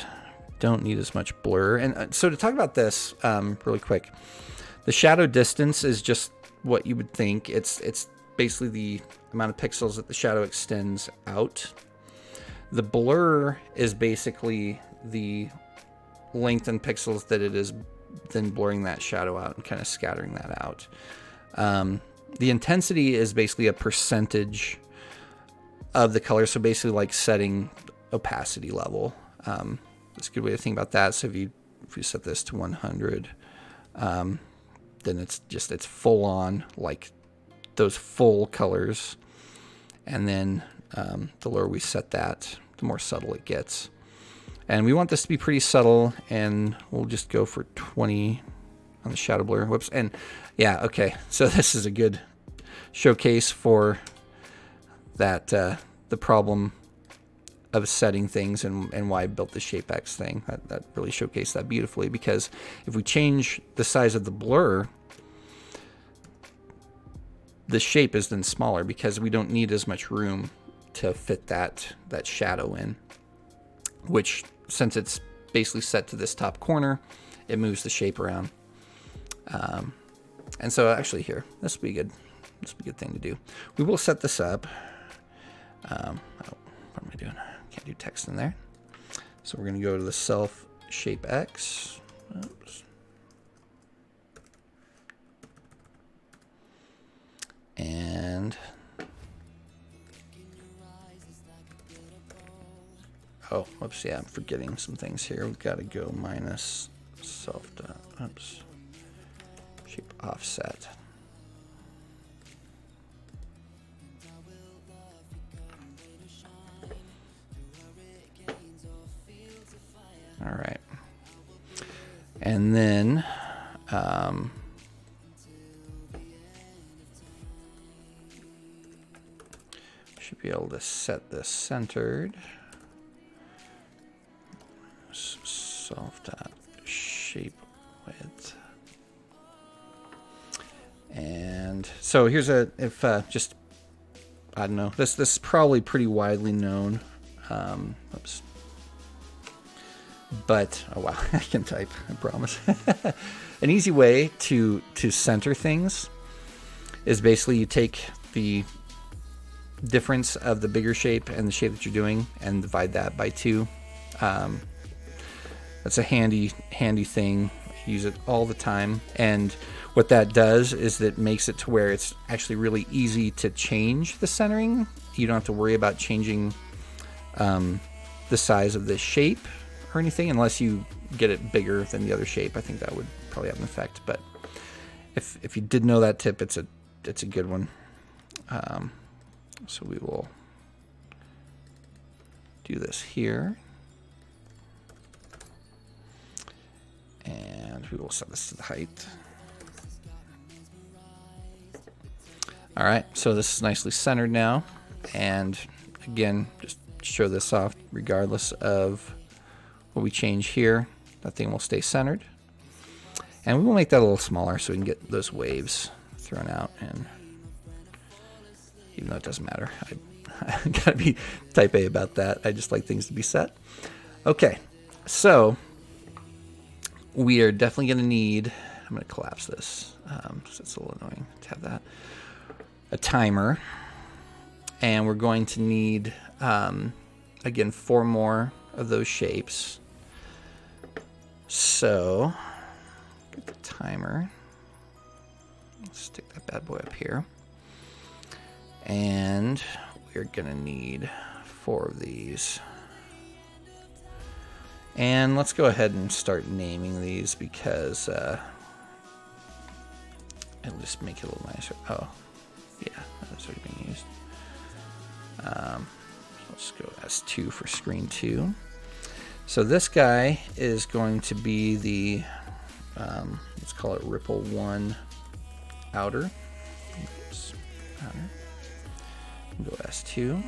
don't need as much blur. And so to talk about this really quick, the shadow distance is just what you would think. It's basically the amount of pixels that the shadow extends out. The blur is basically the length in pixels that it is then blurring that shadow out and kind of scattering that out. The intensity is basically a percentage of the color. So basically like setting opacity level. That's a good way to think about that. So if you set this to 100, then it's full on, like those full colors. And then the lower we set that, the more subtle it gets. And we want this to be pretty subtle, and we'll just go for 20 on the shadow blur. Whoops. And yeah, okay. So this is a good showcase for that, the problem of setting things and why I built the ShapeX thing. That really showcased that beautifully, because if we change the size of the blur, the shape is then smaller because we don't need as much room to fit that shadow in, which, since it's basically set to this top corner, it moves the shape around. And so actually here, this will be good. This will be a good thing to do. We will set this up. What am I doing? Can't do text in there. So we're going to go to the self ShapeX. Oops. And oh, whoops, yeah, I'm forgetting some things here. We've got to go minus self dot, oops, shape offset. All right. And then should be able to set this centered. Self dot shape width. And so here's a, if just, I don't know, this is probably pretty widely known. Oops. But, oh wow, I can type, I promise. An easy way to center things is basically you take the difference of the bigger shape and the shape that you're doing and divide that by 2. That's a handy thing. I use it all the time. And what that does is that makes it to where it's actually really easy to change the centering. You don't have to worry about changing the size of the shape or anything unless you get it bigger than the other shape. I think that would probably have an effect. But if you did know that tip, it's a good one. So we will do this here. And we will set this to the height. All right, so this is nicely centered now. And again, just show this off regardless of what we change here. That thing will stay centered. And we will make that a little smaller so we can get those waves thrown out. And even though it doesn't matter, I gotta be type A about that. I just like things to be set. Okay, so we are definitely going to need, I'm going to collapse this, so it's a little annoying to have that, a timer. And we're going to need, again, 4 more of those shapes. So, get the timer. Let's stick that bad boy up here. And we're going to need 4 of these. And let's go ahead and start naming these because it'll just make it a little nicer. Oh, yeah, that's already being used. Let's go S2 for screen 2. So this guy is going to be the, let's call it Ripple 1 outer. Oops, outer. Go S2.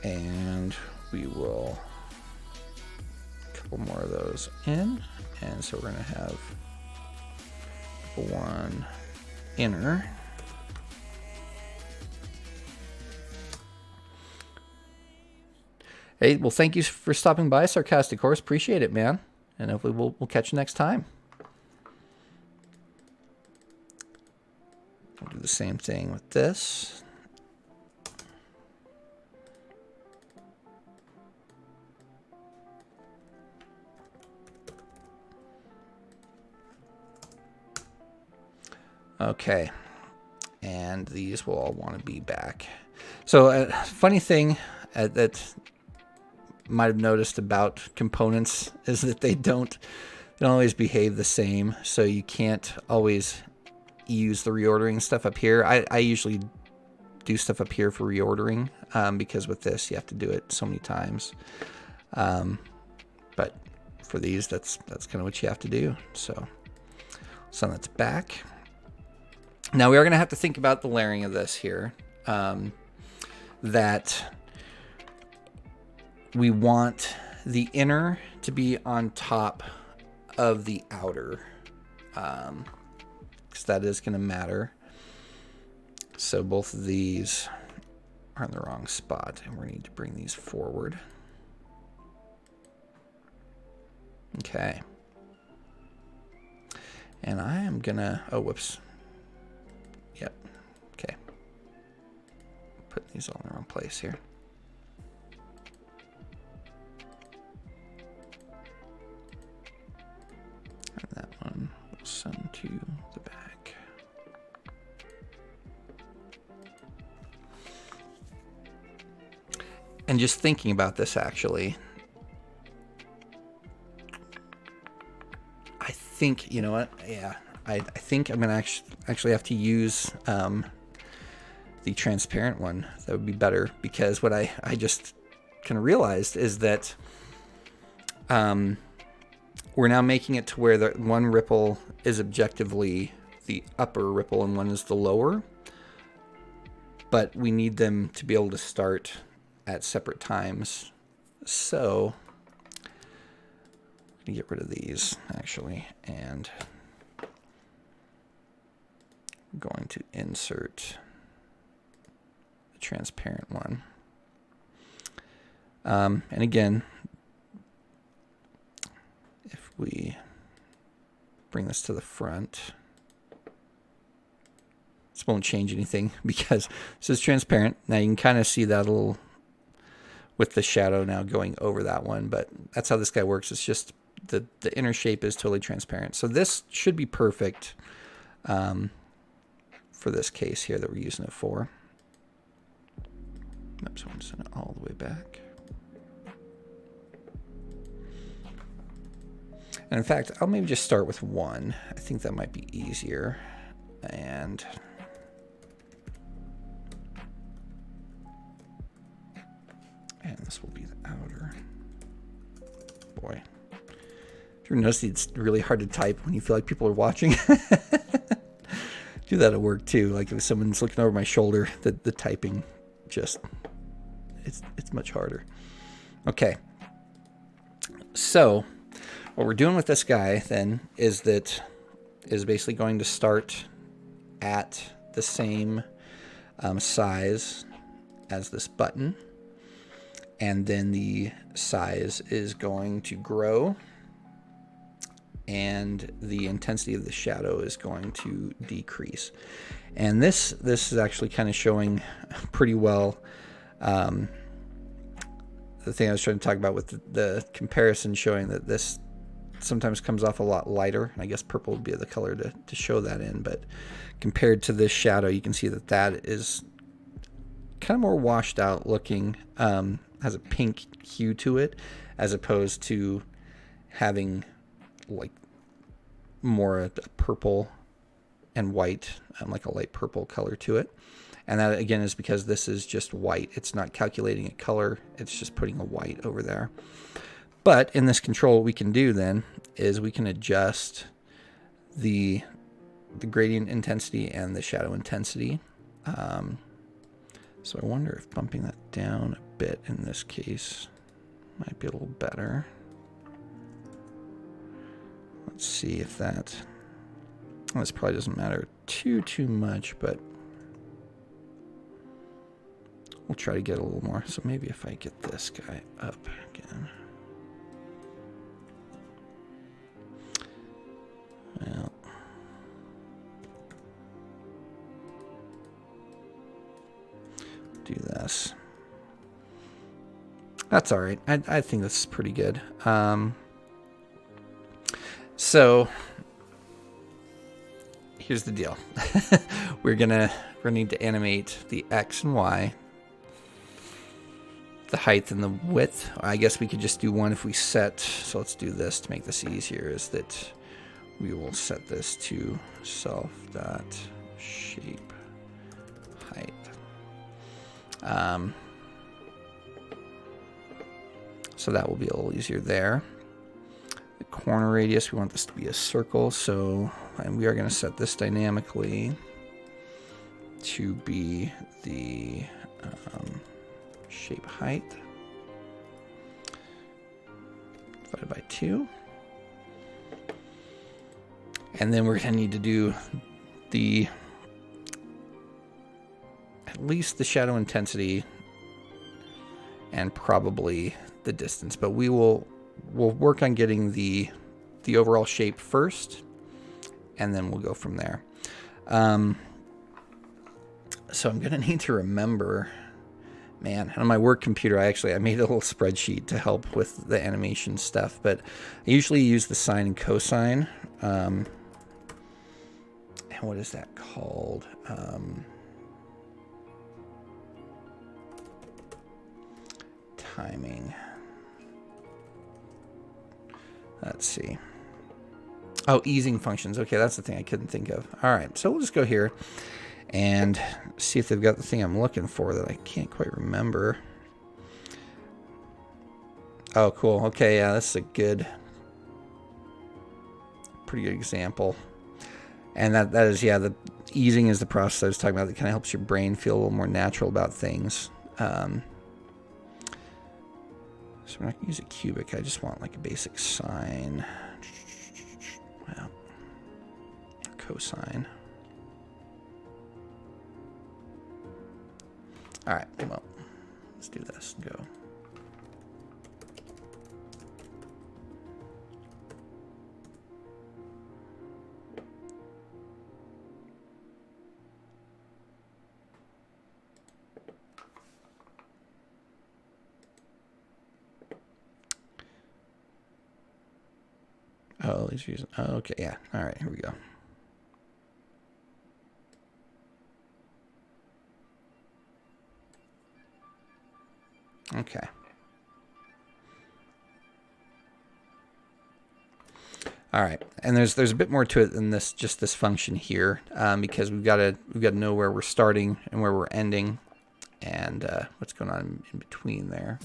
And we will more of those in, and so we're going to have 1 inner. Hey, well, thank you for stopping by, Sarcastic Horse. Appreciate it, man. And hopefully we'll catch you next time. We'll do the same thing with this. Okay, and these will all want to be back. So a funny thing that might have noticed about components is that they don't always behave the same. So you can't always use the reordering stuff up here. I usually do stuff up here for reordering because with this you have to do it so many times. But for these, that's kind of what you have to do. So send that back. Now we are going to have to think about the layering of this here. That we want the inner to be on top of the outer, because that is going to matter. So both of these are in the wrong spot, and we need to bring these forward. Okay. And I am gonna, oh, whoops. Yep, okay. Put these all in the wrong place here. And that one will send to the back. And just thinking about this, actually, I think, you know what? Yeah, I think I'm going to actually have to use the transparent one. That would be better, because what I just kind of realized is that we're now making it to where the one ripple is objectively the upper ripple and one is the lower. But we need them to be able to start at separate times. So I'm going to get rid of these, actually, and I'm going to insert the transparent one. And again, if we bring this to the front, this won't change anything because this is transparent. Now you can kind of see that a little with the shadow now going over that one, but that's how this guy works. It's just the inner shape is totally transparent. So this should be perfect for this case here that we're using it for. Oops, I want to send it all the way back. And in fact, I'll maybe just start with one. I think that might be easier. And this will be the outer. Boy. If you notice, it's really hard to type when you feel like people are watching. Do that at work too. Like if someone's looking over my shoulder, the typing just, it's much harder. Okay. So what we're doing with this guy then is basically going to start at the same size as this button. And then the size is going to grow, and the intensity of the shadow is going to decrease. And this is actually kind of showing pretty well the thing I was trying to talk about with the comparison, showing that this sometimes comes off a lot lighter. I guess purple would be the color to show that in, but compared to this shadow, you can see that is kind of more washed out looking, has a pink hue to it, as opposed to having like more a purple and white, like a light purple color to it. And that again is because this is just white. It's not calculating a color, it's just putting a white over there. But in this control, what we can do then is we can adjust the gradient intensity and the shadow intensity. So I wonder if bumping that down a bit in this case might be a little better. Let's see if this probably doesn't matter too much, but we'll try to get a little more. So maybe if I get this guy up again. Well, do this. That's all right. I think this is pretty good. So here's the deal. we're gonna need to animate the X and Y, the height and the width. I guess we could just do one if we set. So let's do this to make this easier. Is that we will set this to self.shape height. So that will be a little easier there. The corner radius, we want this to be a circle, and we are going to set this dynamically to be the shape height divided by 2. And then we're going to need to do at least the shadow intensity and probably the distance, but we'll work on getting the overall shape first, and then we'll go from there. So I'm gonna need to remember, man, on my work computer, I made a little spreadsheet to help with the animation stuff, but I usually use the sine and cosine. And what is that called? timing. Let's see. Oh, easing functions. Okay, that's the thing I couldn't think of. All right, so we'll just go here and see if they've got the thing I'm looking for that I can't quite remember. Oh, cool. Okay, yeah, that's a good, pretty good example. And that is, yeah, the easing is the process I was talking about that kind of helps your brain feel a little more natural about things. So we're not going to use a cubic. I just want like a basic sine. Well, cosine. All right, well, let's do this. Go. Oh, he's using. Oh, okay, yeah. All right, here we go. Okay. All right, and there's a bit more to it than this, just this function here, because we've got to know where we're starting and where we're ending, and what's going on in between there.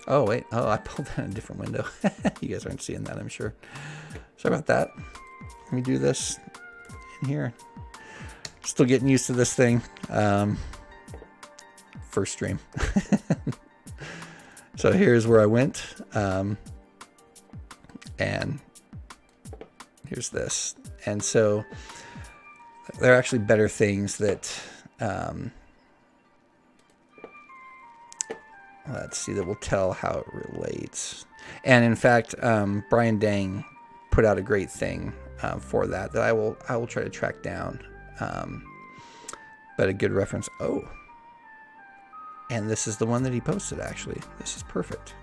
Oh wait, oh, I pulled that in a different window. You guys aren't seeing that, I'm sure. Sorry about that. Let me do this in here. Still getting used to this thing. First stream. So here's where I went. And here's this. And so there are actually better things that, let's see, that will tell how it relates. And in fact, Brian Dang put out a great thing for that I will try to track down. But a good reference. Oh, and this is the one that he posted, actually. This is perfect.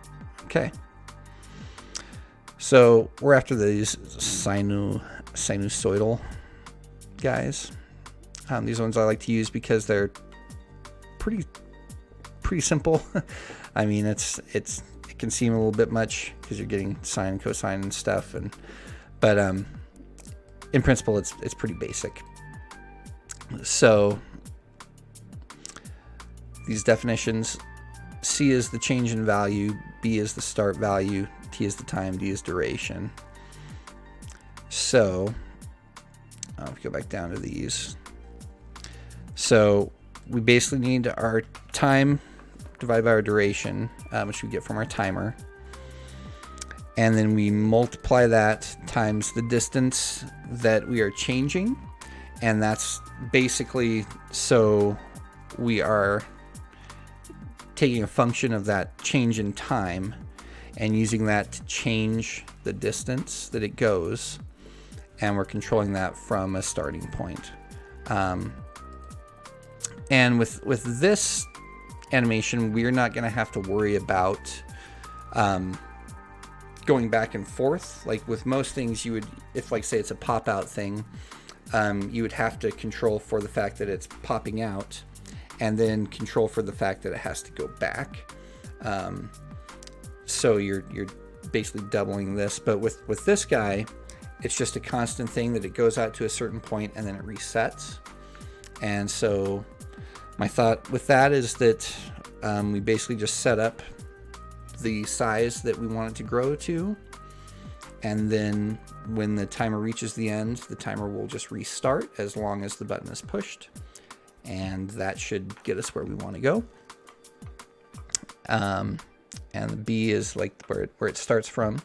Okay. So we're after these sinusoidal guys. These ones I like to use because they're pretty simple. I mean, it can seem a little bit much because you're getting sine, cosine, and stuff, but in principle, it's pretty basic. So these definitions: C is the change in value, B is the start value, T is the time, D is duration. So I'll go back down to these. So we basically need our time divided by our duration, which we get from our timer. And then we multiply that times the distance that we are changing. And that's basically, so we are taking a function of that change in time and using that to change the distance that it goes. And we're controlling that from a starting point. And with this animation, we're not going to have to worry about going back and forth. Like with most things, you would, if like say it's a pop out thing, you would have to control for the fact that it's popping out, and then control for the fact that it has to go back. So you're basically doubling this. But with this guy, it's just a constant thing that it goes out to a certain point and then it resets. And so my thought with that is that we basically just set up the size that we want it to grow to, and then when the timer reaches the end, the timer will just restart as long as the button is pushed, and that should get us where we want to go. And the B is like where it starts from.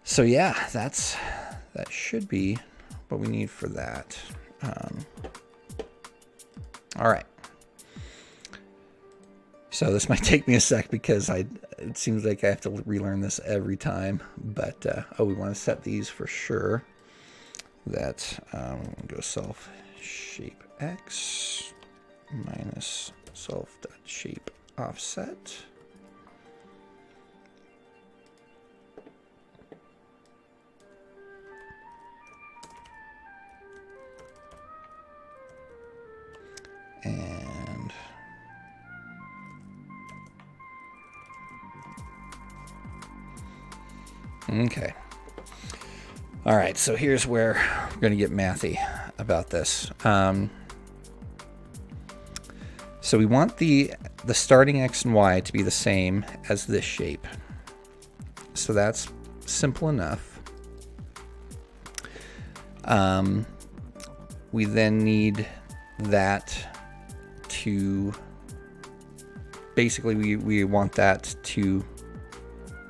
So yeah, that should be what we need for that. All right. So this might take me a sec because it seems like I have to relearn this every time. But we want to set these for sure. That go self shape x minus self dot shape offset. And Okay. All right, so here's where we're going to get mathy about this. So we want the starting x and y to be the same as this shape. So that's simple enough. We then need that to, basically we want that to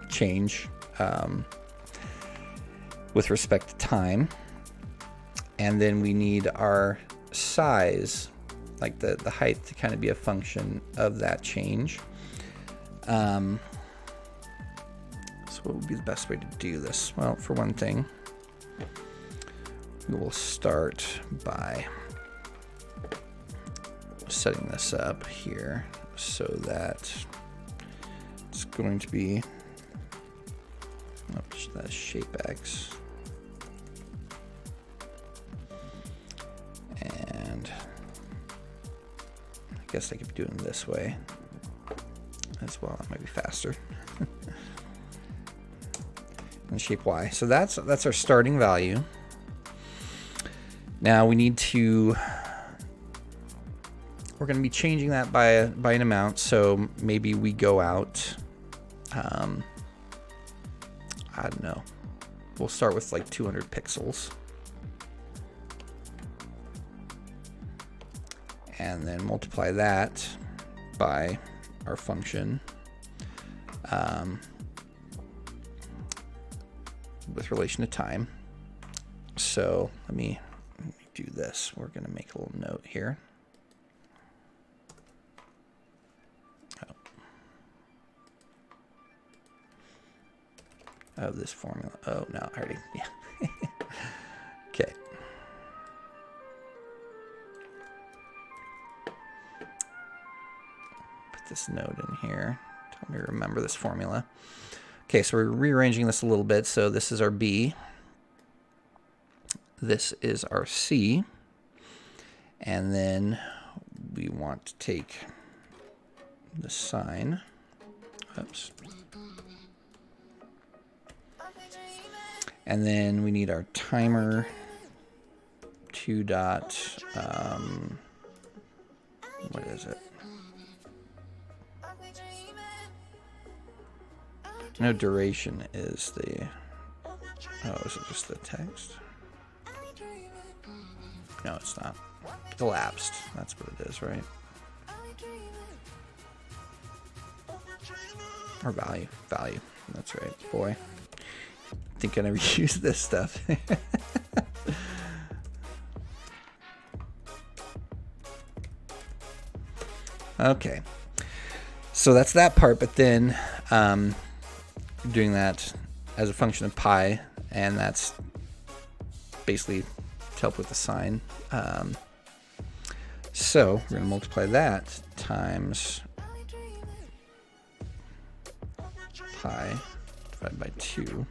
change with respect to time. And then we need our size, like the height, to kind of be a function of that change. So what would be the best way to do this? Well, for one thing, we will start by setting this up here so that it's going to be, oops, that's shape X. And I guess I could be doing it this way as well. That might be faster. And shape Y. So that's our starting value. Now we need to, we're going to be changing that by an amount. So maybe we go out, I don't know, we'll start with like 200 pixels. And then multiply that by our function with relation to time. So let me do this. We're going to make a little note here. Oh, this formula. Oh, no, I already, yeah. Okay. Put this note in here. Tell me to remember this formula. Okay, so we're rearranging this a little bit. So this is our B. This is our C. And then we want to take the sine. Oops. And then we need our timer 2 dot, what is it? No, duration is the, oh, is it just the text? No, it's not. Elapsed, that's what it is, right? Or value, that's right. Boy, I think I never use this stuff. Okay, so that's that part, but then doing that as a function of pi, and that's basically to help with the sine. So we're going to multiply that times pi divided by 2.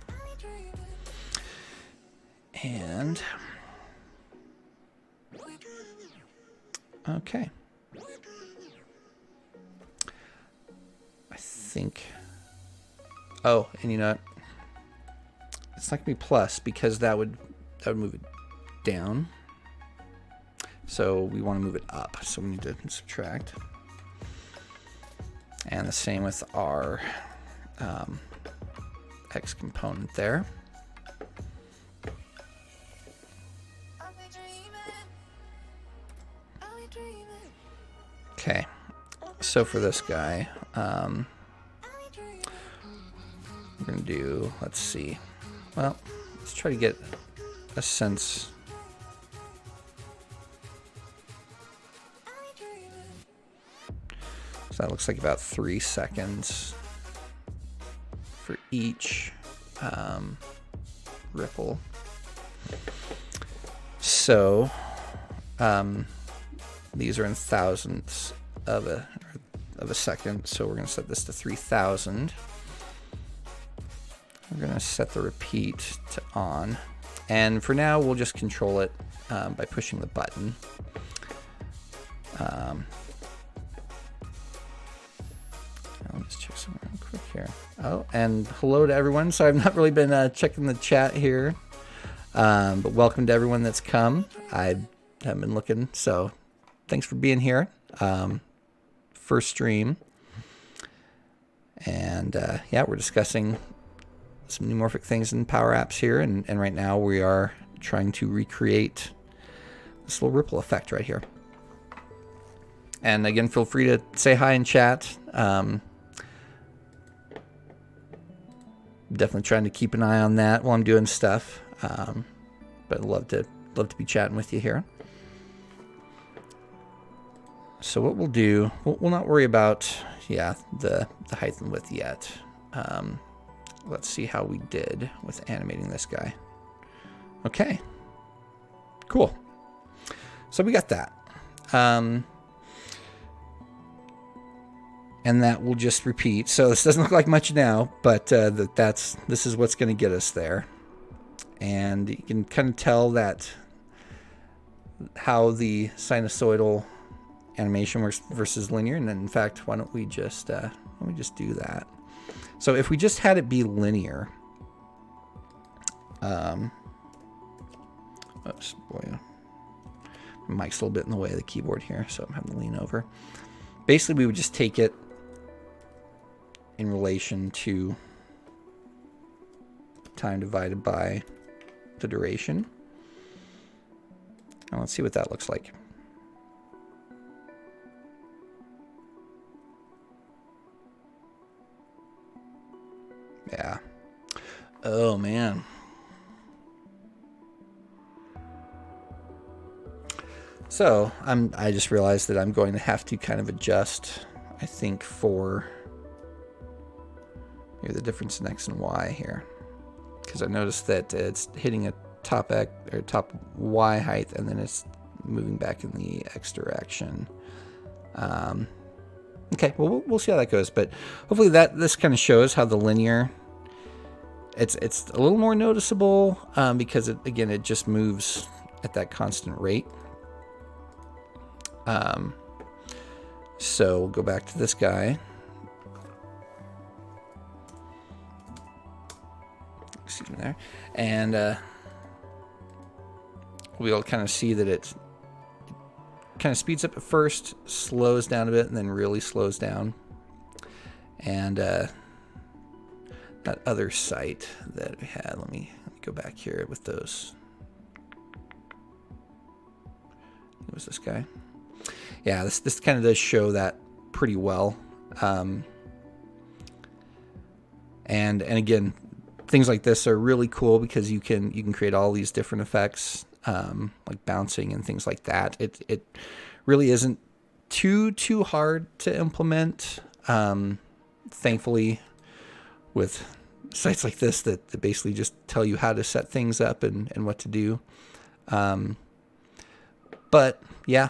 And okay. I think, oh, and you know what? It's not going to be plus because that would move it down. So we want to move it up. So we need to subtract. And the same with our x component there. Okay, so for this guy, we're going to do, let's see, well, let's try to get a sense. So that looks like about 3 seconds for each ripple. So these are in thousandths of a second, so we're going to set this to 3,000. We're going to set the repeat to on, and for now we'll just control it by pushing the button. Let's check real quick here. Oh, and hello to everyone. So I've not really been checking the chat here, but welcome to everyone that's come. I haven't been looking, so thanks for being here. First stream, and yeah, we're discussing some neumorphic things in Power Apps here, and right now we are trying to recreate this little ripple effect right here. And again, feel free to say hi in chat. Definitely trying to keep an eye on that while I'm doing stuff. But I'd love to be chatting with you here. So what we'll do, we'll not worry about, the height and width yet. Let's see how we did with animating this guy. Okay, cool. So we got that. And that will just repeat. So this doesn't look like much now, but this is what's going to get us there. And you can kind of tell that how the sinusoidal animation works versus linear. And then in fact, why don't we just do that? So if we just had it be linear, oops, boy, my mic's a little bit in the way of the keyboard here, so I'm having to lean over. Basically, we would just take it in relation to time divided by the duration. Now let's see what that looks like. Yeah. Oh, man. So I just realized that I'm going to have to kind of adjust, I think, for maybe the difference in X and Y here. Because I noticed that it's hitting a top X or top Y height, and then it's moving back in the X direction. Okay, well, we'll see how that goes. But hopefully this kind of shows how the linear, it's a little more noticeable because it just moves at that constant rate. So we'll go back to this guy. Excuse me there. And we'll kind of see that it kind of speeds up at first, slows down a bit, and then really slows down. And that other site that we had, let me go back here with those. It was this guy. Yeah, this kind of does show that pretty well. And again, things like this are really cool because you can create all these different effects, like bouncing and things like that. It really isn't too hard to implement. Thankfully, with sites like this that basically just tell you how to set things up and what to do. But yeah.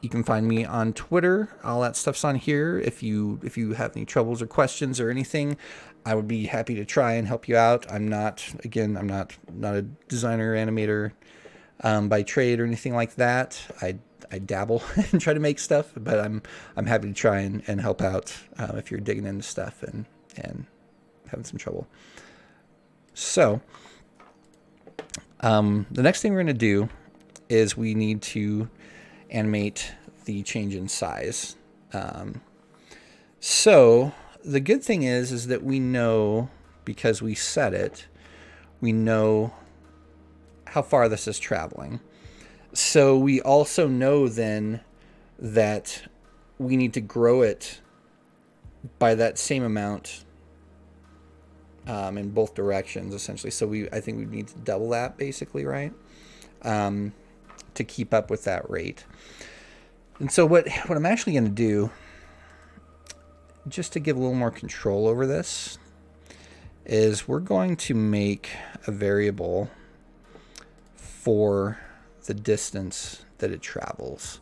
You can find me on Twitter. All that stuff's on here. If you have any troubles or questions or anything, I would be happy to try and help you out. I'm not a designer or animator by trade or anything like that. I dabble and try to make stuff, but I'm happy to try and help out if you're digging into stuff and having some trouble. So the next thing we're going to do is we need to animate the change in size. So the good thing is that we know, because we set it, we know how far this is traveling. So we also know then that we need to grow it by that same amount in both directions, essentially. So I think we need to double that, basically, right? To keep up with that rate. And so what I'm actually going to do, just to give a little more control over this, is we're going to make a variable for the distance that it travels.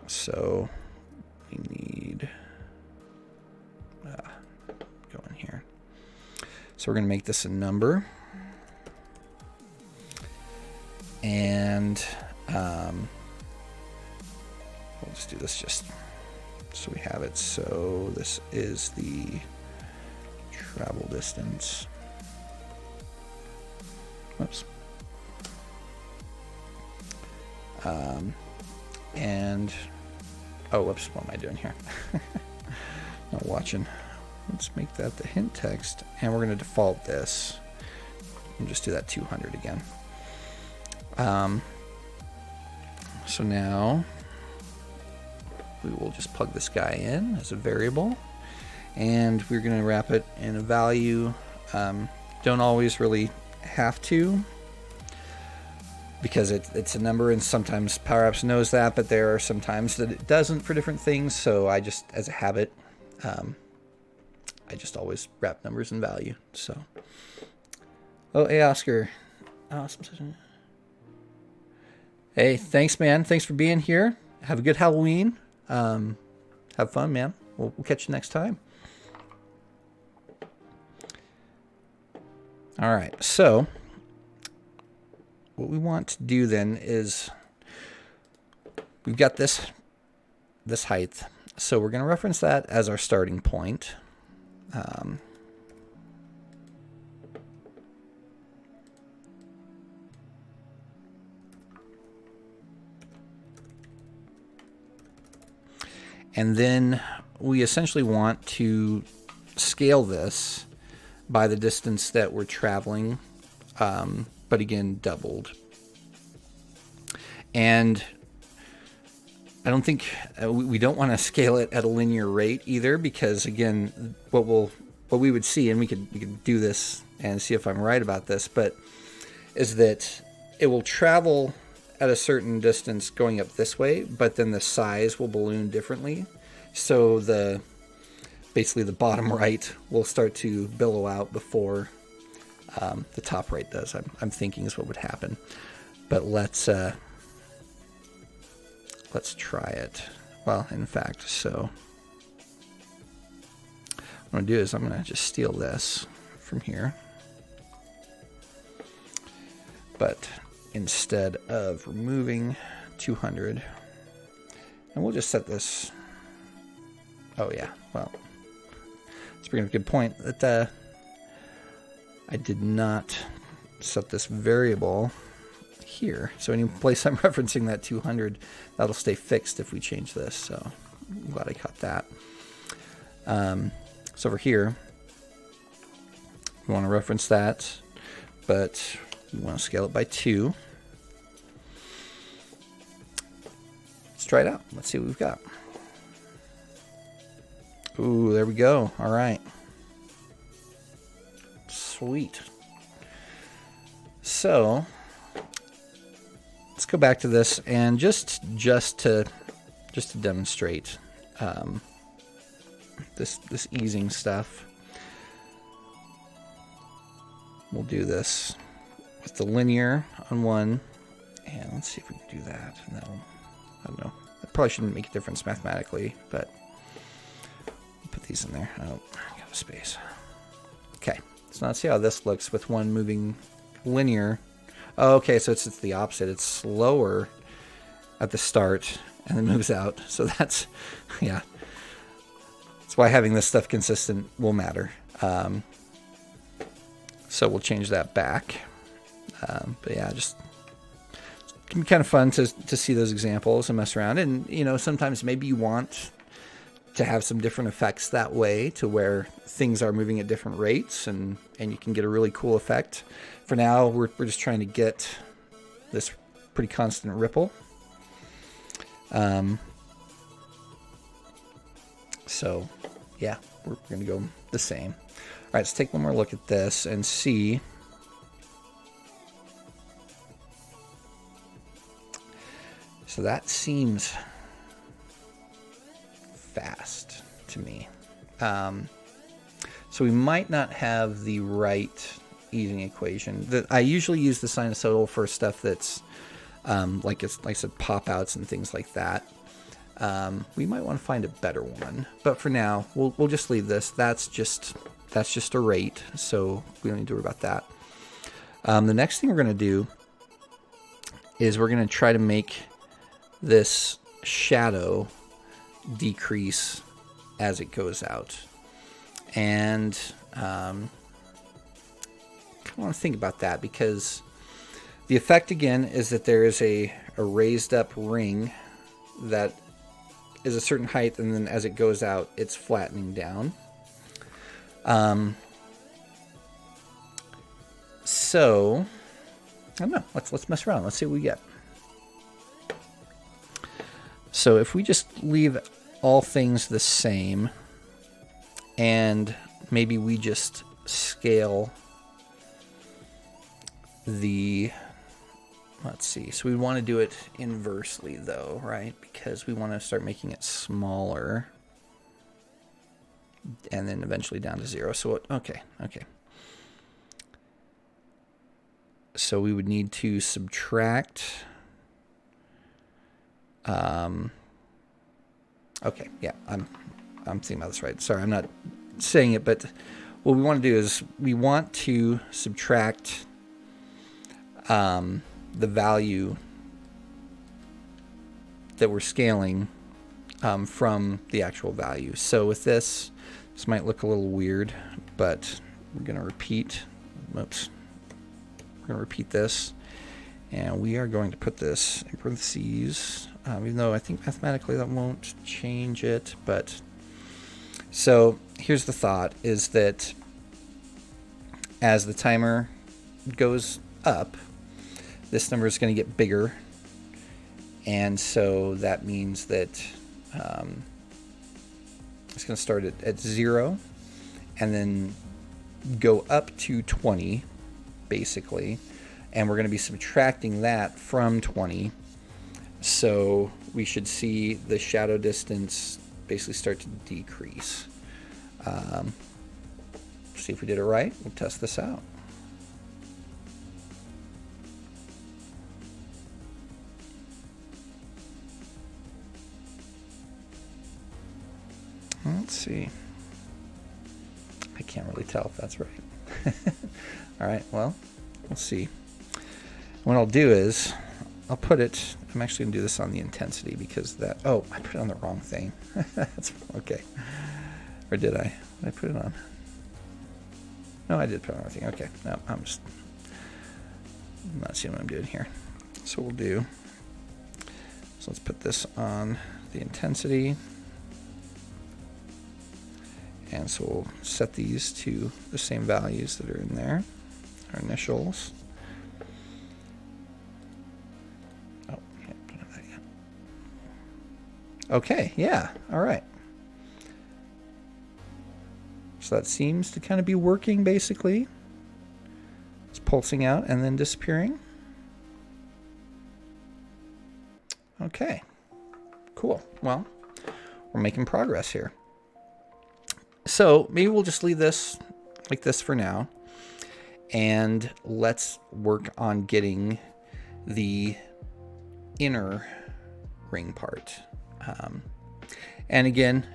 So we need go in here. So we're going to make this a number. And we'll just do this just So we have it. So this is the travel distance. Whoops. And, oh, whoops, what am I doing here? Not watching. Let's make that the hint text, and we're going to default this. And just do that 200 again. So now we will just plug this guy in as a variable, and we're going to wrap it in a value. Don't always really have to, because it's a number, and sometimes Power Apps knows that, but there are some times that it doesn't for different things. So I just, as a habit, I just always wrap numbers in value. So, oh, hey, Oscar. Awesome. Hey, thanks, man. Thanks for being here. Have a good Halloween. Have fun, man. We'll catch you next time. All right, so what we want to do then is we've got this height, so we're going to reference that as our starting point. And then we essentially want to scale this by the distance that we're traveling, but again, doubled. And I don't think we don't want to scale it at a linear rate either, because again, what we would see, and we could do this and see if I'm right about this, but is that it will travel at a certain distance going up this way, but then the size will balloon differently. So basically the bottom right will start to billow out before the top right does. I'm thinking is what would happen. But let's try it. Well, in fact, so what I'm going to do is I'm going to just steal this from here. But instead of removing 200, and we'll just set this. Oh yeah, well, it's bringing up a good point that I did not set this variable here. So any place I'm referencing that 200, that'll stay fixed if we change this. So I'm glad I caught that. So over here, we want to reference that, but we want to scale it by 2. Let's try it out. Let's see what we've got. Ooh, there we go. All right. Sweet. So let's go back to this, and just to demonstrate this easing stuff, we'll do this with the linear on one, and let's see if we can do that. And that'll, I don't know, it probably shouldn't make a difference mathematically, but we'll put these in there. Oh, I got a space. Okay, so now let's see how this looks with one moving linear. Oh, okay, so it's the opposite. It's slower at the start and then moves out. So that's, yeah. That's why having this stuff consistent will matter. So we'll change that back. But yeah, just it can be kind of fun to see those examples and mess around. And, you know, sometimes maybe you want to have some different effects that way, to where things are moving at different rates, and you can get a really cool effect. For now, we're just trying to get this pretty constant ripple. So yeah, we're going to go the same. All right, let's take one more look at this and see. So that seems fast to me. So we might not have the right easing equation. I usually use the sinusoidal for stuff that's like I said, pop outs and things like that. We might want to find a better one, but for now we'll just leave this. That's just a rate, so we don't need to worry about that. The next thing we're going to do is we're going to try to make this shadow decrease as it goes out. And I want to think about that, because the effect again is that there is a raised up ring that is a certain height, and then as it goes out, it's flattening down. So I don't know. Let's mess around. Let's see what we get. So if we just leave all things the same, and maybe we just scale the, let's see. So we want to do it inversely though, right? Because we want to start making it smaller and then eventually down to 0. So, okay. So we would need to subtract. Okay, yeah, I'm thinking about this right. Sorry, I'm not saying it, but what we want to do is we want to subtract the value that we're scaling from the actual value. So with this might look a little weird, but we're going to repeat. Oops. We're going to repeat this, and we are going to put this in parentheses, even though I think mathematically that won't change it. But so here's the thought, is that as the timer goes up, this number is going to get bigger, and so that means that it's going to start at 0 and then go up to 20 basically, and we're going to be subtracting that from 20, so we should see the shadow distance basically start to decrease. See if we did it right. We'll test this out. Let's see. I can't really tell if that's right. All right, well, we'll see. What I'll do is I'll put it, I'm actually going to do this on the intensity, because that, oh, I put it on the wrong thing. That's okay. Or did I? Did I put it on? No, I did put it on the thing. Okay, no, I'm not seeing what I'm doing here. So we'll do, so let's put this on the intensity. And so we'll set these to the same values that are in there, our initials. Oh, can't do that yet. Okay, yeah, all right. So that seems to kind of be working basically. It's pulsing out and then disappearing. Okay, cool. Well, we're making progress here. So maybe we'll just leave this like this for now, and let's work on getting the inner ring part. And again,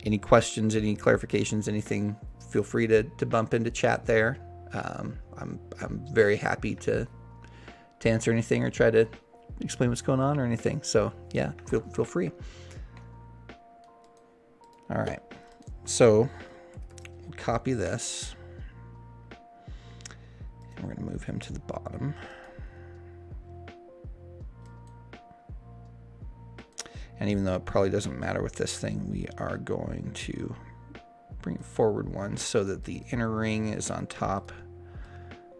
any questions, any clarifications, anything, feel free to bump into chat there. I'm very happy to answer anything or try to explain what's going on or anything. So yeah, feel free. All right. So we'll copy this, and we're going to move him to the bottom. And even though it probably doesn't matter with this thing, we are going to bring it forward one so that the inner ring is on top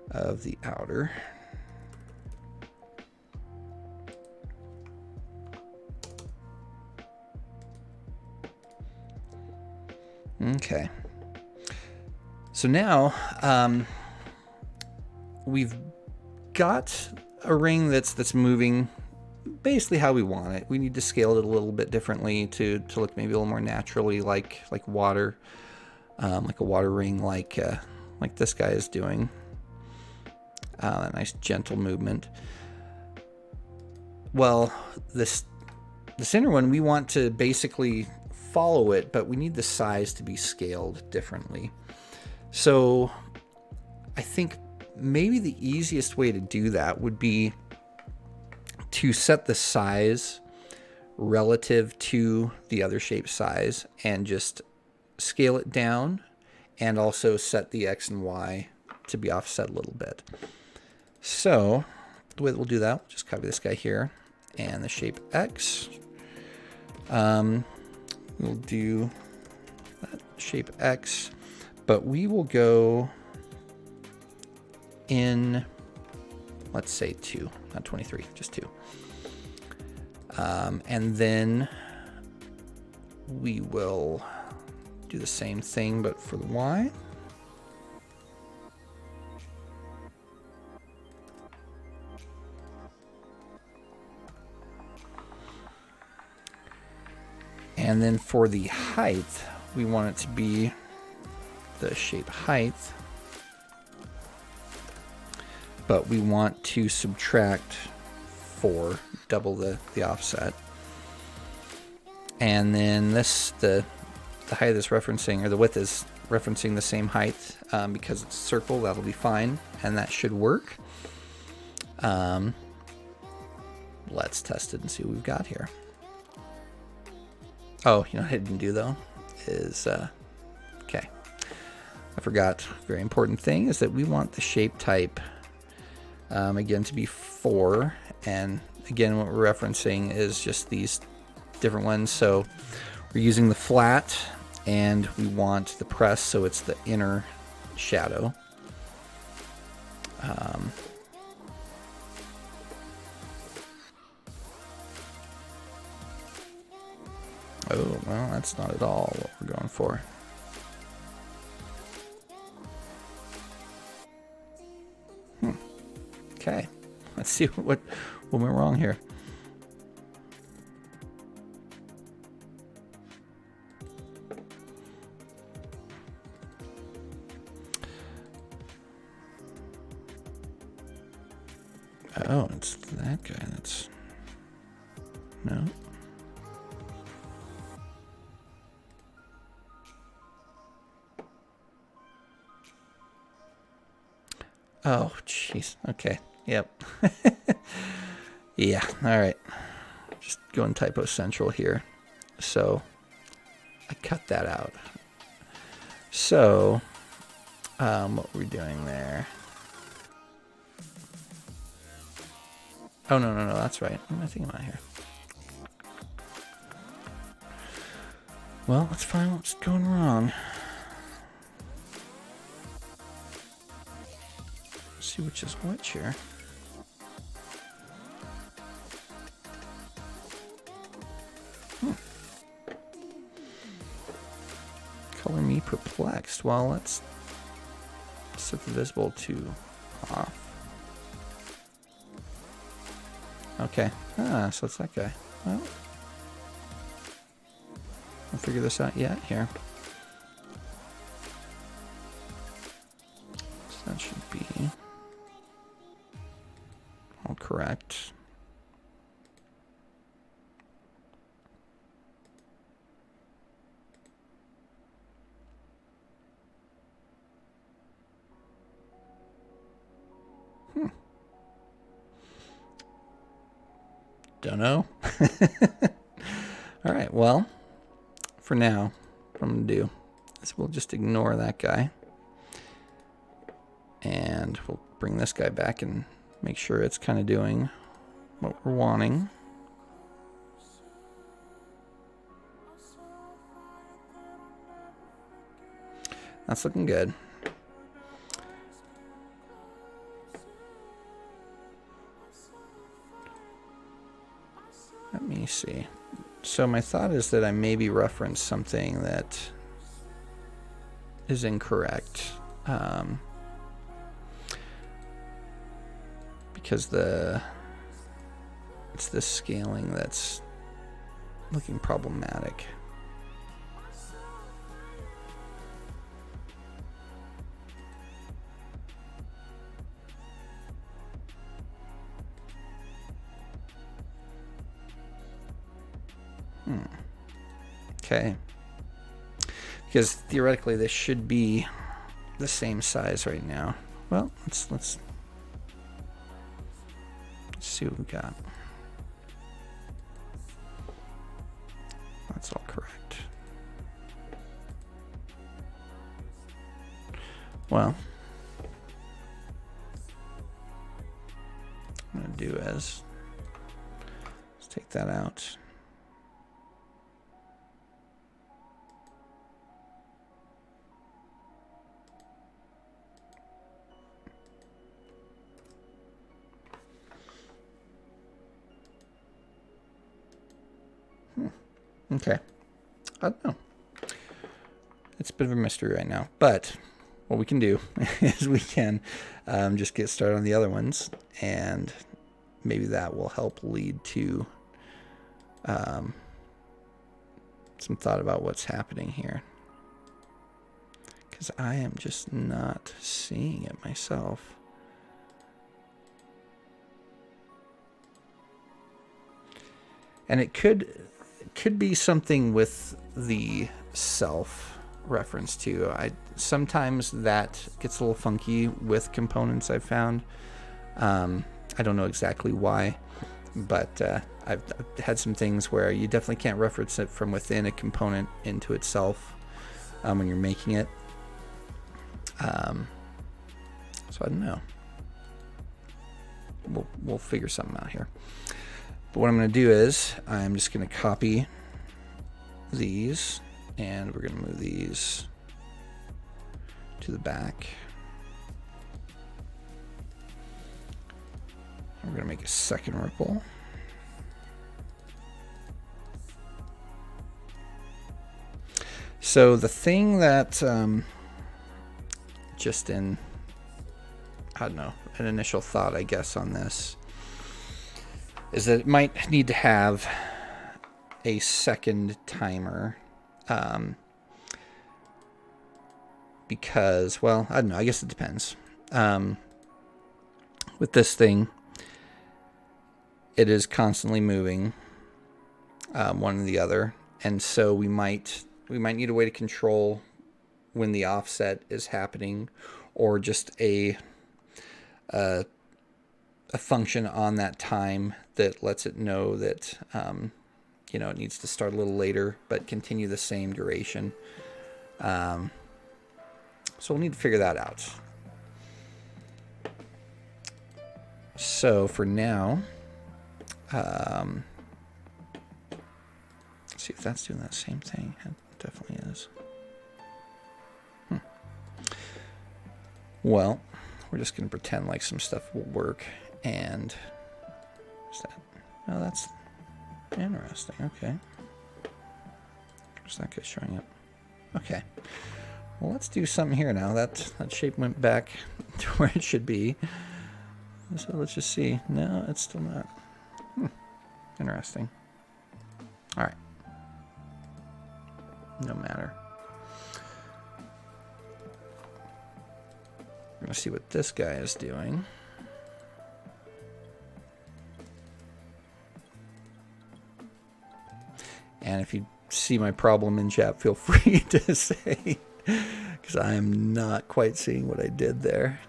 of the outer. Okay, so now we've got a ring that's moving basically how we want it. We need to scale it a little bit differently to look maybe a little more naturally like water, like a water ring, like this guy is doing. A nice gentle movement. Well, this inner one, we want to basically follow it, but we need the size to be scaled differently. So I think maybe the easiest way to do that would be to set the size relative to the other shape size and just scale it down, and also set the X and Y to be offset a little bit. So the way that we'll do that, we'll just copy this guy here and the shape X. We'll do that shape X, but we will go in, let's say 2, not 23, just 2. And then we will do the same thing, but for the Y. And then for the height, we want it to be the shape height, but we want to subtract 4, double the offset. And then this, the height is referencing, or the width is referencing the same height, because it's a circle. That'll be fine, and that should work. Let's test it and see what we've got here. Oh, you know what I didn't do though is, okay, I forgot. Very important thing is that we want the shape type, again, to be 4, and again, what we're referencing is just these different ones. So we're using the flat, and we want the press, so it's the inner shadow. Oh, well, that's not at all what we're going for. Okay, let's see what went wrong here. Oh, it's that guy. That's no. Oh, jeez. Okay. Yep. Yeah. All right. Just going typo central here. So I cut that out. So what we're doing there. Oh, no. That's right. What am I thinking about here? Well, let's find what's going wrong. See which is which here. Color me perplexed. Well, let's set the visible to off. Okay. So it's that guy. Well, I'll figure this out yet here. So that should be all correct. Don't know. All right, well, for now, what I'm going to do is we'll just ignore that guy. And we'll bring this guy back and make sure it's kind of doing what we're wanting. That's looking good. Let me see. So my thought is that I maybe referenced something that is incorrect. Because it's this scaling that's looking problematic. Okay. Because theoretically this should be the same size right now. Well, let's see what we got. Well, I'm going to do is, let's take that out. Okay. I don't know. It's a bit of a mystery right now, but what we can do is we can just get started on the other ones, and maybe that will help lead to some thought about what's happening here. Because I am just not seeing it myself. And it could be something with the self reference too. Sometimes that gets a little funky with components I've found. I don't know exactly why, but I've had some things where you definitely can't reference it from within a component into itself when you're making it. So I don't know. We'll figure something out here. But what I'm going to do is I'm just going to copy these, and we're going to move these to the back. We're going to make a second ripple. So the thing that just in, I don't know, an initial thought, I guess, on this is that it might need to have a second timer because, well, I don't know, I guess it depends. With this thing, it is constantly moving one or the other, and so we might need a way to control when the offset is happening, or just a function on that time that lets it know that it needs to start a little later but continue the same duration. So we'll need to figure that out. So for now, let's see if that's doing that same thing. It definitely is. Well, we're just going to pretend like some stuff will work. And what's that? Oh, that's interesting. Okay. Where's that guy showing up? Okay. Well, let's do something here now. That shape went back to where it should be. So let's just see. No, it's still not. Interesting. All right. No matter. We're going to see what this guy is doing. And if you see my problem in chat, feel free to say, because I am not quite seeing what I did there.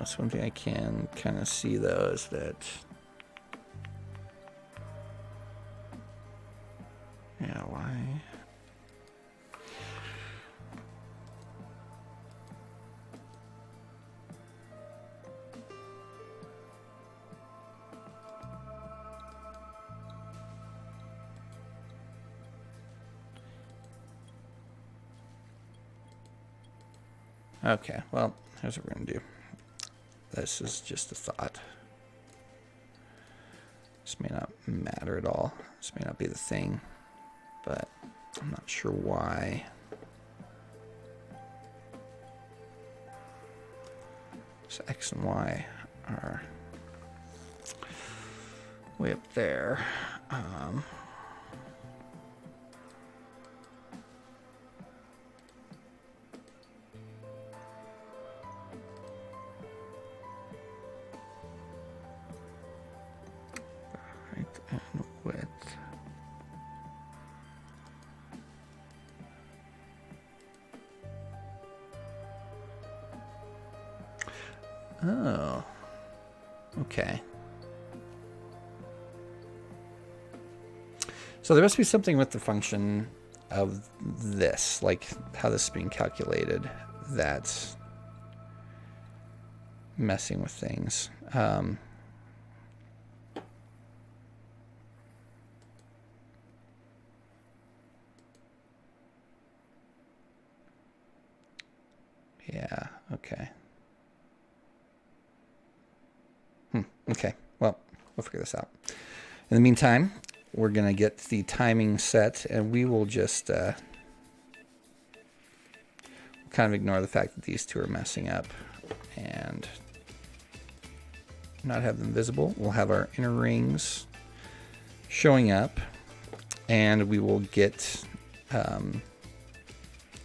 So one thing I can kind of see, though, is that, yeah, why? Okay, well, here's what we're going to do. This is just a thought. This may not matter at all. This may not be the thing, but I'm not sure why. So X and Y are way up there. And width. Oh, okay. So there must be something with the function of this, like how this is being calculated, that's messing with things. Yeah, okay. Okay, well, we'll figure this out. In the meantime, we're going to get the timing set, and we will just kind of ignore the fact that these two are messing up and not have them visible. We'll have our inner rings showing up, and we will get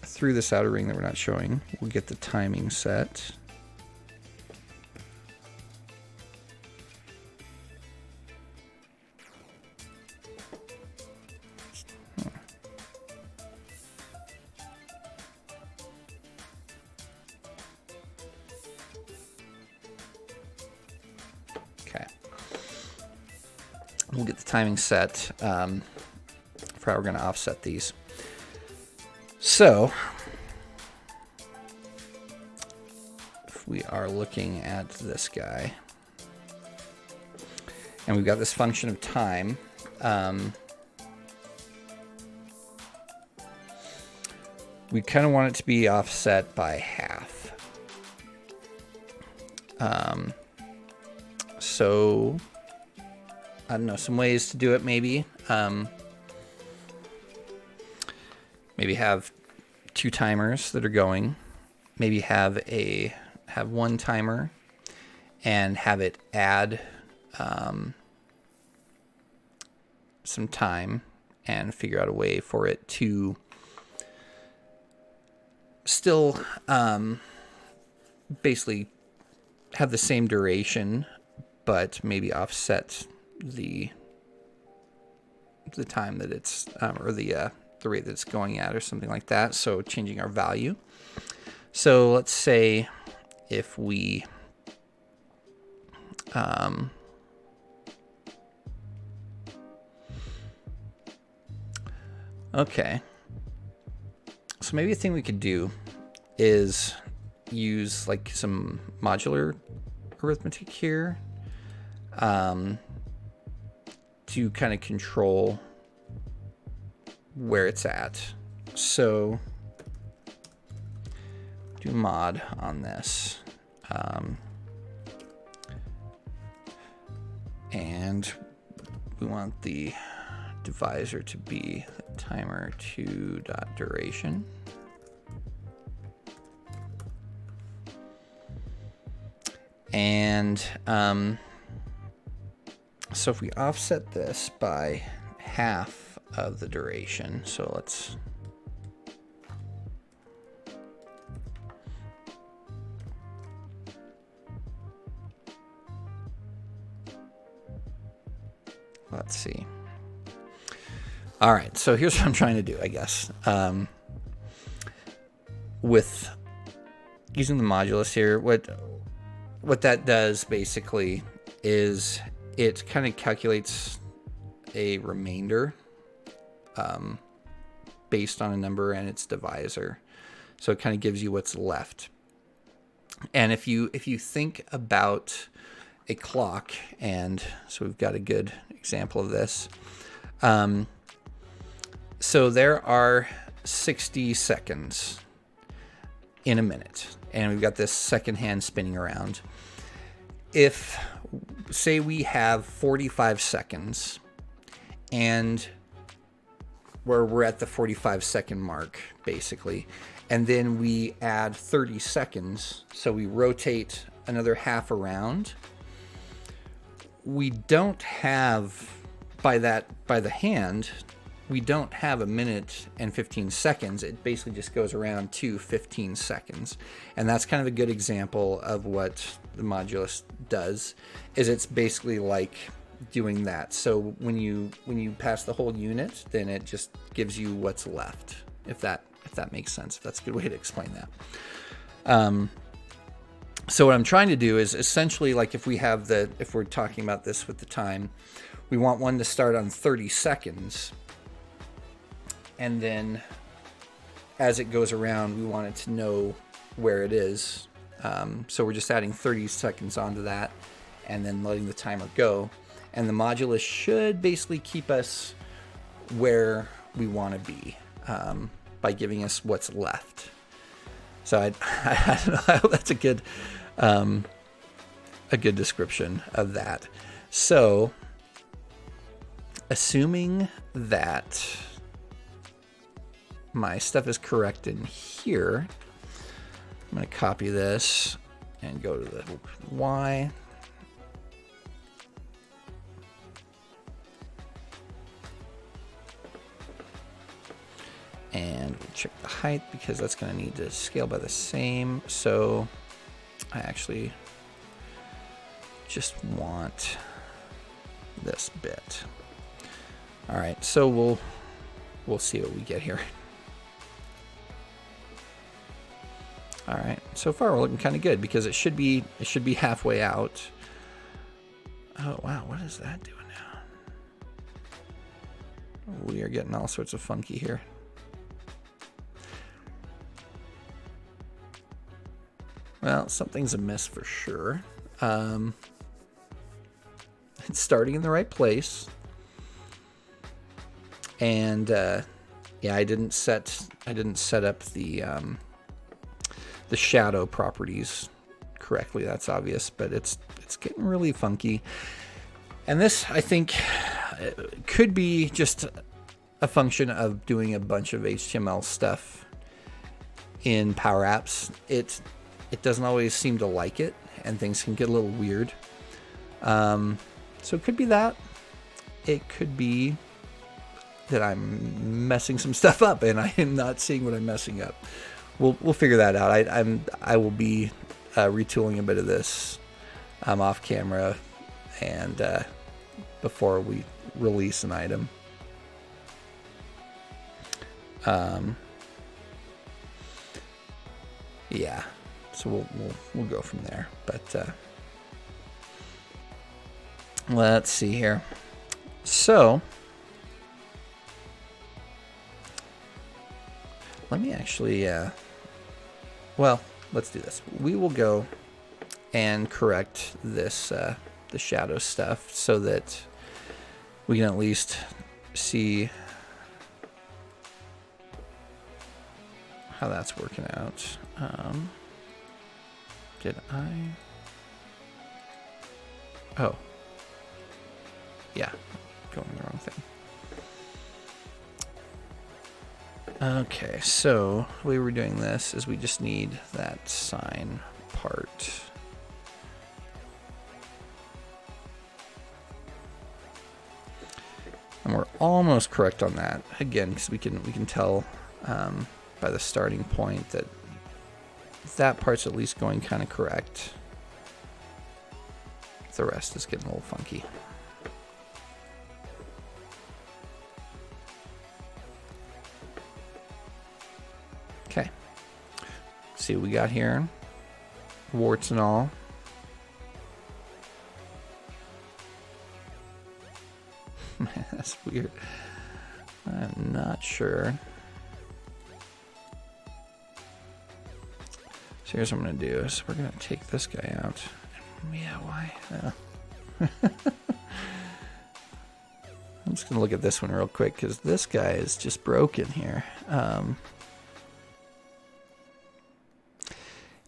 through this outer ring that we're not showing, we'll get the timing set. Okay. We'll get the timing set for how we're going to offset these. So, if we are looking at this guy, and we've got this function of time, we kind of want it to be offset by half. So, I don't know, some ways to do it maybe. Maybe have two timers that are going. Maybe have one timer and have it add some time and figure out a way for it to still basically have the same duration, but maybe offset the time that it's or the rate that it's going at or something like that. So changing our value. So let's say if we okay. So maybe a thing we could do is use like some modular arithmetic here to kind of control where it's at. So do mod on this. And we want the divisor to be timer 2.duration. And so if we offset this by half of the duration, so let's see. All right, so here's what I'm trying to do, I guess. With using the modulus here, what that does basically is it kind of calculates a remainder based on a number and its divisor. So it kind of gives you what's left. And if you think about a clock, and so we've got a good example of this. So there are 60 seconds in a minute, and we've got this second hand spinning around. If, say, we have 45 seconds, and we're at the 45-second mark, basically, and then we add 30 seconds, so we rotate another half around, we don't have, by the hand, we don't have a minute and 15 seconds. It basically just goes around to 15 seconds. And that's kind of a good example of what the modulus does, is it's basically like doing that. So when you pass the whole unit, then it just gives you what's left, if that makes sense. If that's a good way to explain that. So what I'm trying to do is essentially, like, if we're talking about this with the time, we want one to start on 30 seconds, And then as it goes around, we want it to know where it is. So we're just adding 30 seconds onto that and then letting the timer go. And the modulus should basically keep us where we want to be by giving us what's left. So I don't know. I hope that's a good description of that. So assuming that my stuff is correct in here, I'm going to copy this and go to the Y. And we'll check the height because that's going to need to scale by the same. So I actually just want this bit. All right, so we'll see what we get here. All right, so far we're looking kind of good because it should be halfway out. Oh wow, what is that doing now? We are getting all sorts of funky here. Well, something's amiss for sure. It's starting in the right place, and yeah, I didn't set up the shadow properties correctly. That's obvious, but it's getting really funky. And this, I think, could be just a function of doing a bunch of HTML stuff in Power Apps. It doesn't always seem to like it, and things can get a little weird. So it could be that. It could be that I'm messing some stuff up and I am not seeing what I'm messing up. We'll figure that out. I will be retooling a bit of this off camera and before we release an item. Yeah. So we'll go from there. But let's see here. So let me actually well, let's do this. We will go and correct this the shadow stuff so that we can at least see how that's working out. Did I? Oh. Yeah, going the wrong thing. Okay, so the way we're doing this is we just need that sign part. And we're almost correct on that. Again, because we can tell by the starting point that that part's at least going kind of correct. The rest is getting a little funky. Okay. See what we got here. Warts and all. Man, that's weird. I'm not sure. So here's what I'm going to do. Is we're going to take this guy out. Yeah, why? I'm just going to look at this one real quick because this guy is just broken here.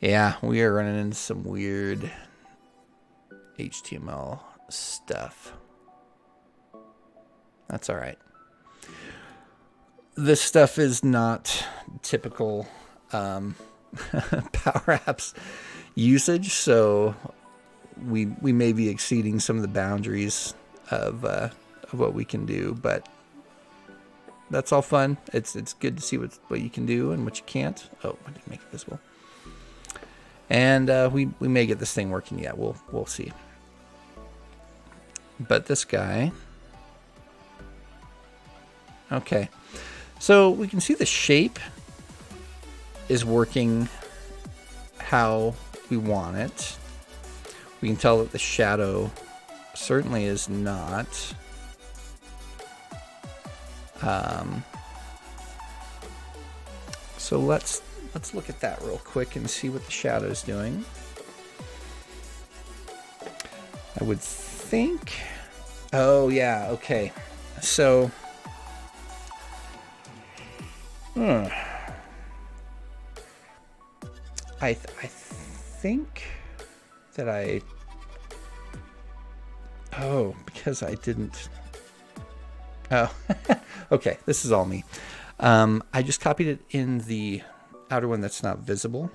Yeah, we are running into some weird HTML stuff. That's all right. This stuff is not typical Power Apps usage, so we may be exceeding some of the boundaries of what we can do, but that's all fun. It's good to see what you can do and what you can't. Oh, I didn't make it visible. And we may get this thing working yet. We'll see. But this guy. Okay. So we can see the shape is working how we want it. We can tell that the shadow certainly is not. So let's look at that real quick and see what the shadow's doing. I would think, oh yeah, okay. So, I think that because I didn't, okay, this is all me. I just copied it in the outer one that's not visible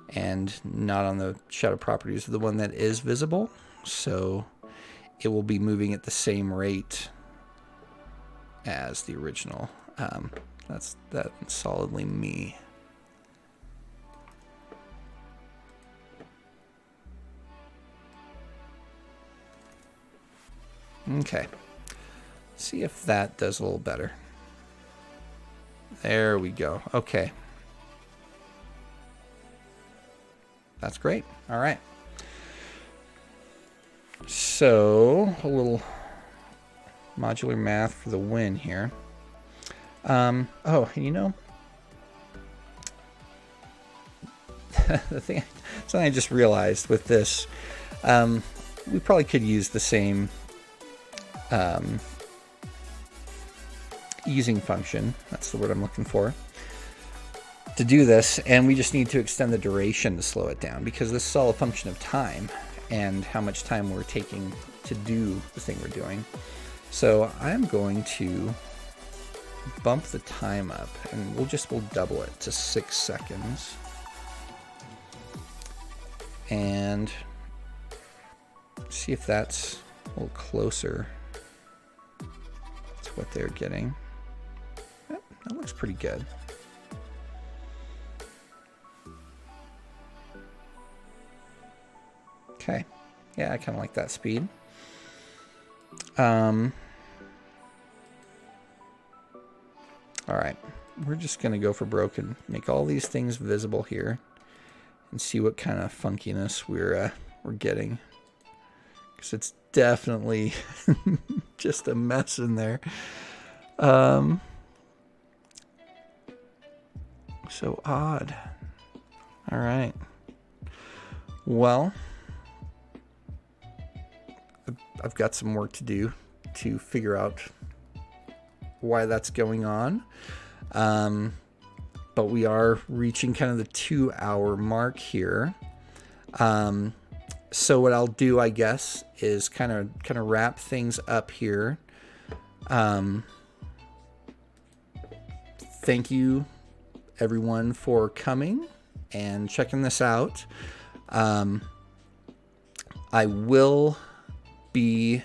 and not on the shadow properties of the one that is visible. So it will be moving at the same rate as the original. That's solidly me. Okay. See if that does a little better. There we go. Okay. That's great. All right. So, a little modular math for the win here. Oh, you know, something I just realized with this, we probably could use the same easing function, that's the word I'm looking for, to do this, and we just need to extend the duration to slow it down, because this is all a function of time and how much time we're taking to do the thing we're doing. So I'm going to bump the time up, and we'll double it to 6 seconds. And see if that's a little closer to what they're getting. Yep, that looks pretty good. Okay. Yeah, I kind of like that speed. All right, we're just going to go for broke and make all these things visible here and see what kind of funkiness we're getting. Because it's definitely just a mess in there. So odd. All right. Well, I've got some work to do to figure out why that's going on. But we are reaching kind of the 2-hour mark here. So what I'll do, I guess, is kind of wrap things up here. Thank you, everyone, for coming and checking this out. I will be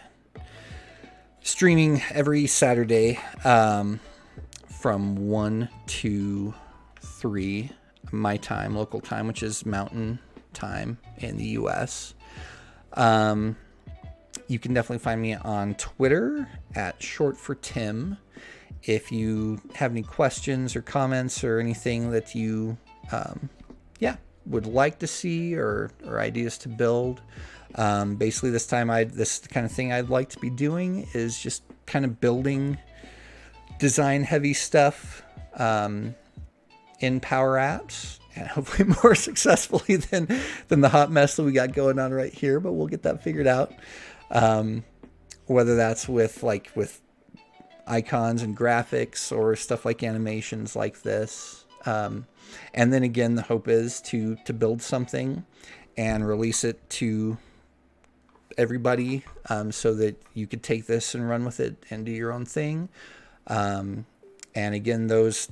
streaming every Saturday from 1 to 3 my time, local time, which is Mountain Time in the US. You can definitely find me on Twitter at short for Tim. If you have any questions or comments or anything that you would like to see or ideas to build, basically this time this kind of thing I'd like to be doing is just kind of building design heavy stuff in Power Apps, and hopefully more successfully than the hot mess that we got going on right here, but we'll get that figured out. Whether that's with icons and graphics or stuff like animations like this. And then again, the hope is to build something and release it to everybody, so that you could take this and run with it and do your own thing. And again, those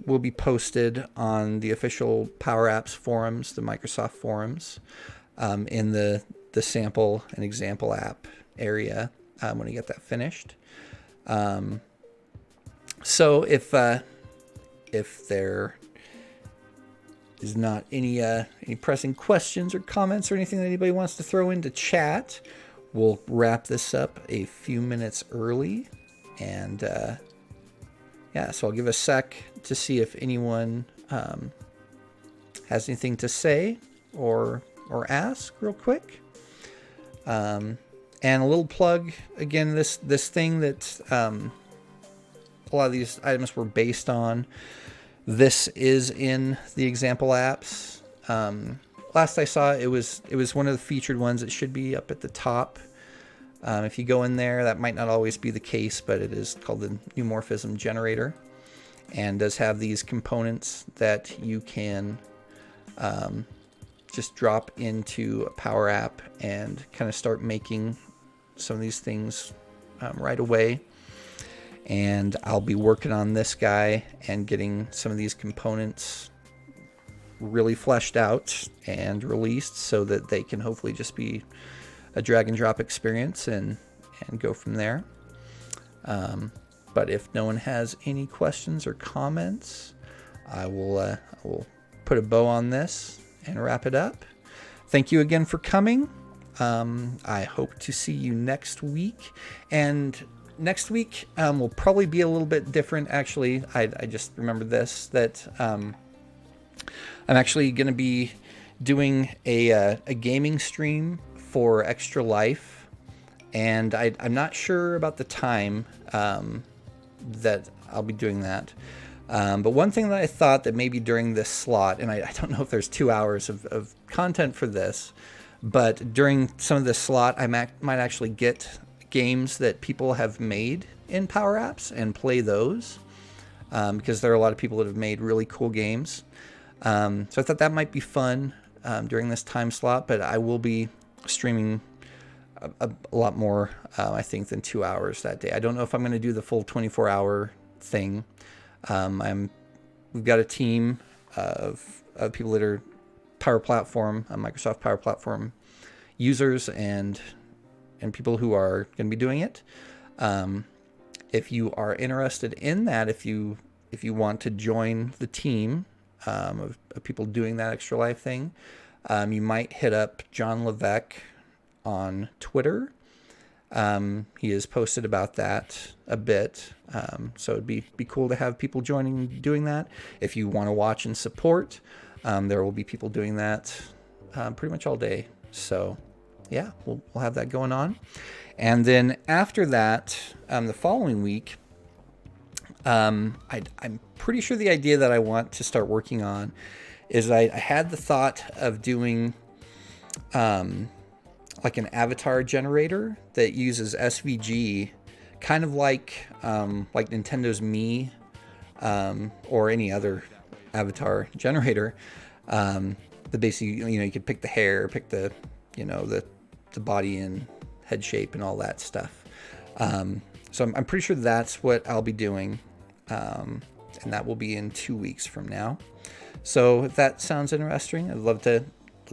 will be posted on the official Power Apps forums, the Microsoft forums, in the sample and example app area when I get that finished. So if there is not any pressing questions or comments or anything that anybody wants to throw into chat, we'll wrap this up a few minutes early. And so I'll give a sec to see if anyone has anything to say or ask real quick. And a little plug again, this thing that a lot of these items were based on. This is in the example apps. Last I saw, it was one of the featured ones. It should be up at the top. If you go in there, that might not always be the case, but it is called the Neumorphism generator, and does have these components that you can just drop into a Power App and kind of start making some of these things right away. And I'll be working on this guy and getting some of these components really fleshed out and released so that they can hopefully just be a drag and drop experience and go from there. But if no one has any questions or comments, I will put a bow on this and wrap it up. Thank you again for coming. I hope to see you next week. And next week will probably be a little bit different. Actually, I just remembered this, that I'm actually going to be doing a gaming stream for Extra Life, and I'm not sure about the time that I'll be doing that. But one thing that I thought that maybe during this slot, and I don't know if there's 2 hours of content for this, but during some of this slot, I might actually get games that people have made in Power Apps and play those, because there are a lot of people that have made really cool games. So I thought that might be fun during this time slot, but I will be streaming a lot more, I think, than 2 hours that day. I don't know if I'm going to do the full 24-hour thing. We've got a team of people that are Power Platform, Microsoft Power Platform users, and people who are going to be doing it. If you are interested in that, if you want to join the team of people doing that Extra Life thing, you might hit up John Levesque on Twitter. He has posted about that a bit, so it'd be cool to have people doing that. If you want to watch and support, there will be people doing that pretty much all day. So yeah, we'll have that going on. And then after that, the following week, I'm pretty sure the idea that I want to start working on is I had the thought of doing like an avatar generator that uses SVG, kind of like Nintendo's Mii, or any other avatar generator. The basically, you could pick the hair, pick the body and head shape and all that stuff. So I'm pretty sure that's what I'll be doing, and that will be in 2 weeks from now. So if that sounds interesting, I'd love to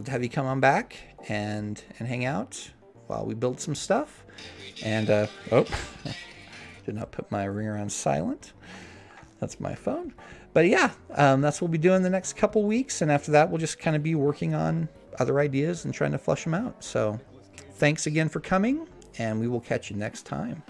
have you come on back and hang out while we build some stuff. And did not put my ringer on silent. That's my phone. But yeah, that's what we'll be doing the next couple weeks, and after that we'll just kind of be working on other ideas and trying to flesh them out. So thanks again for coming, and we will catch you next time.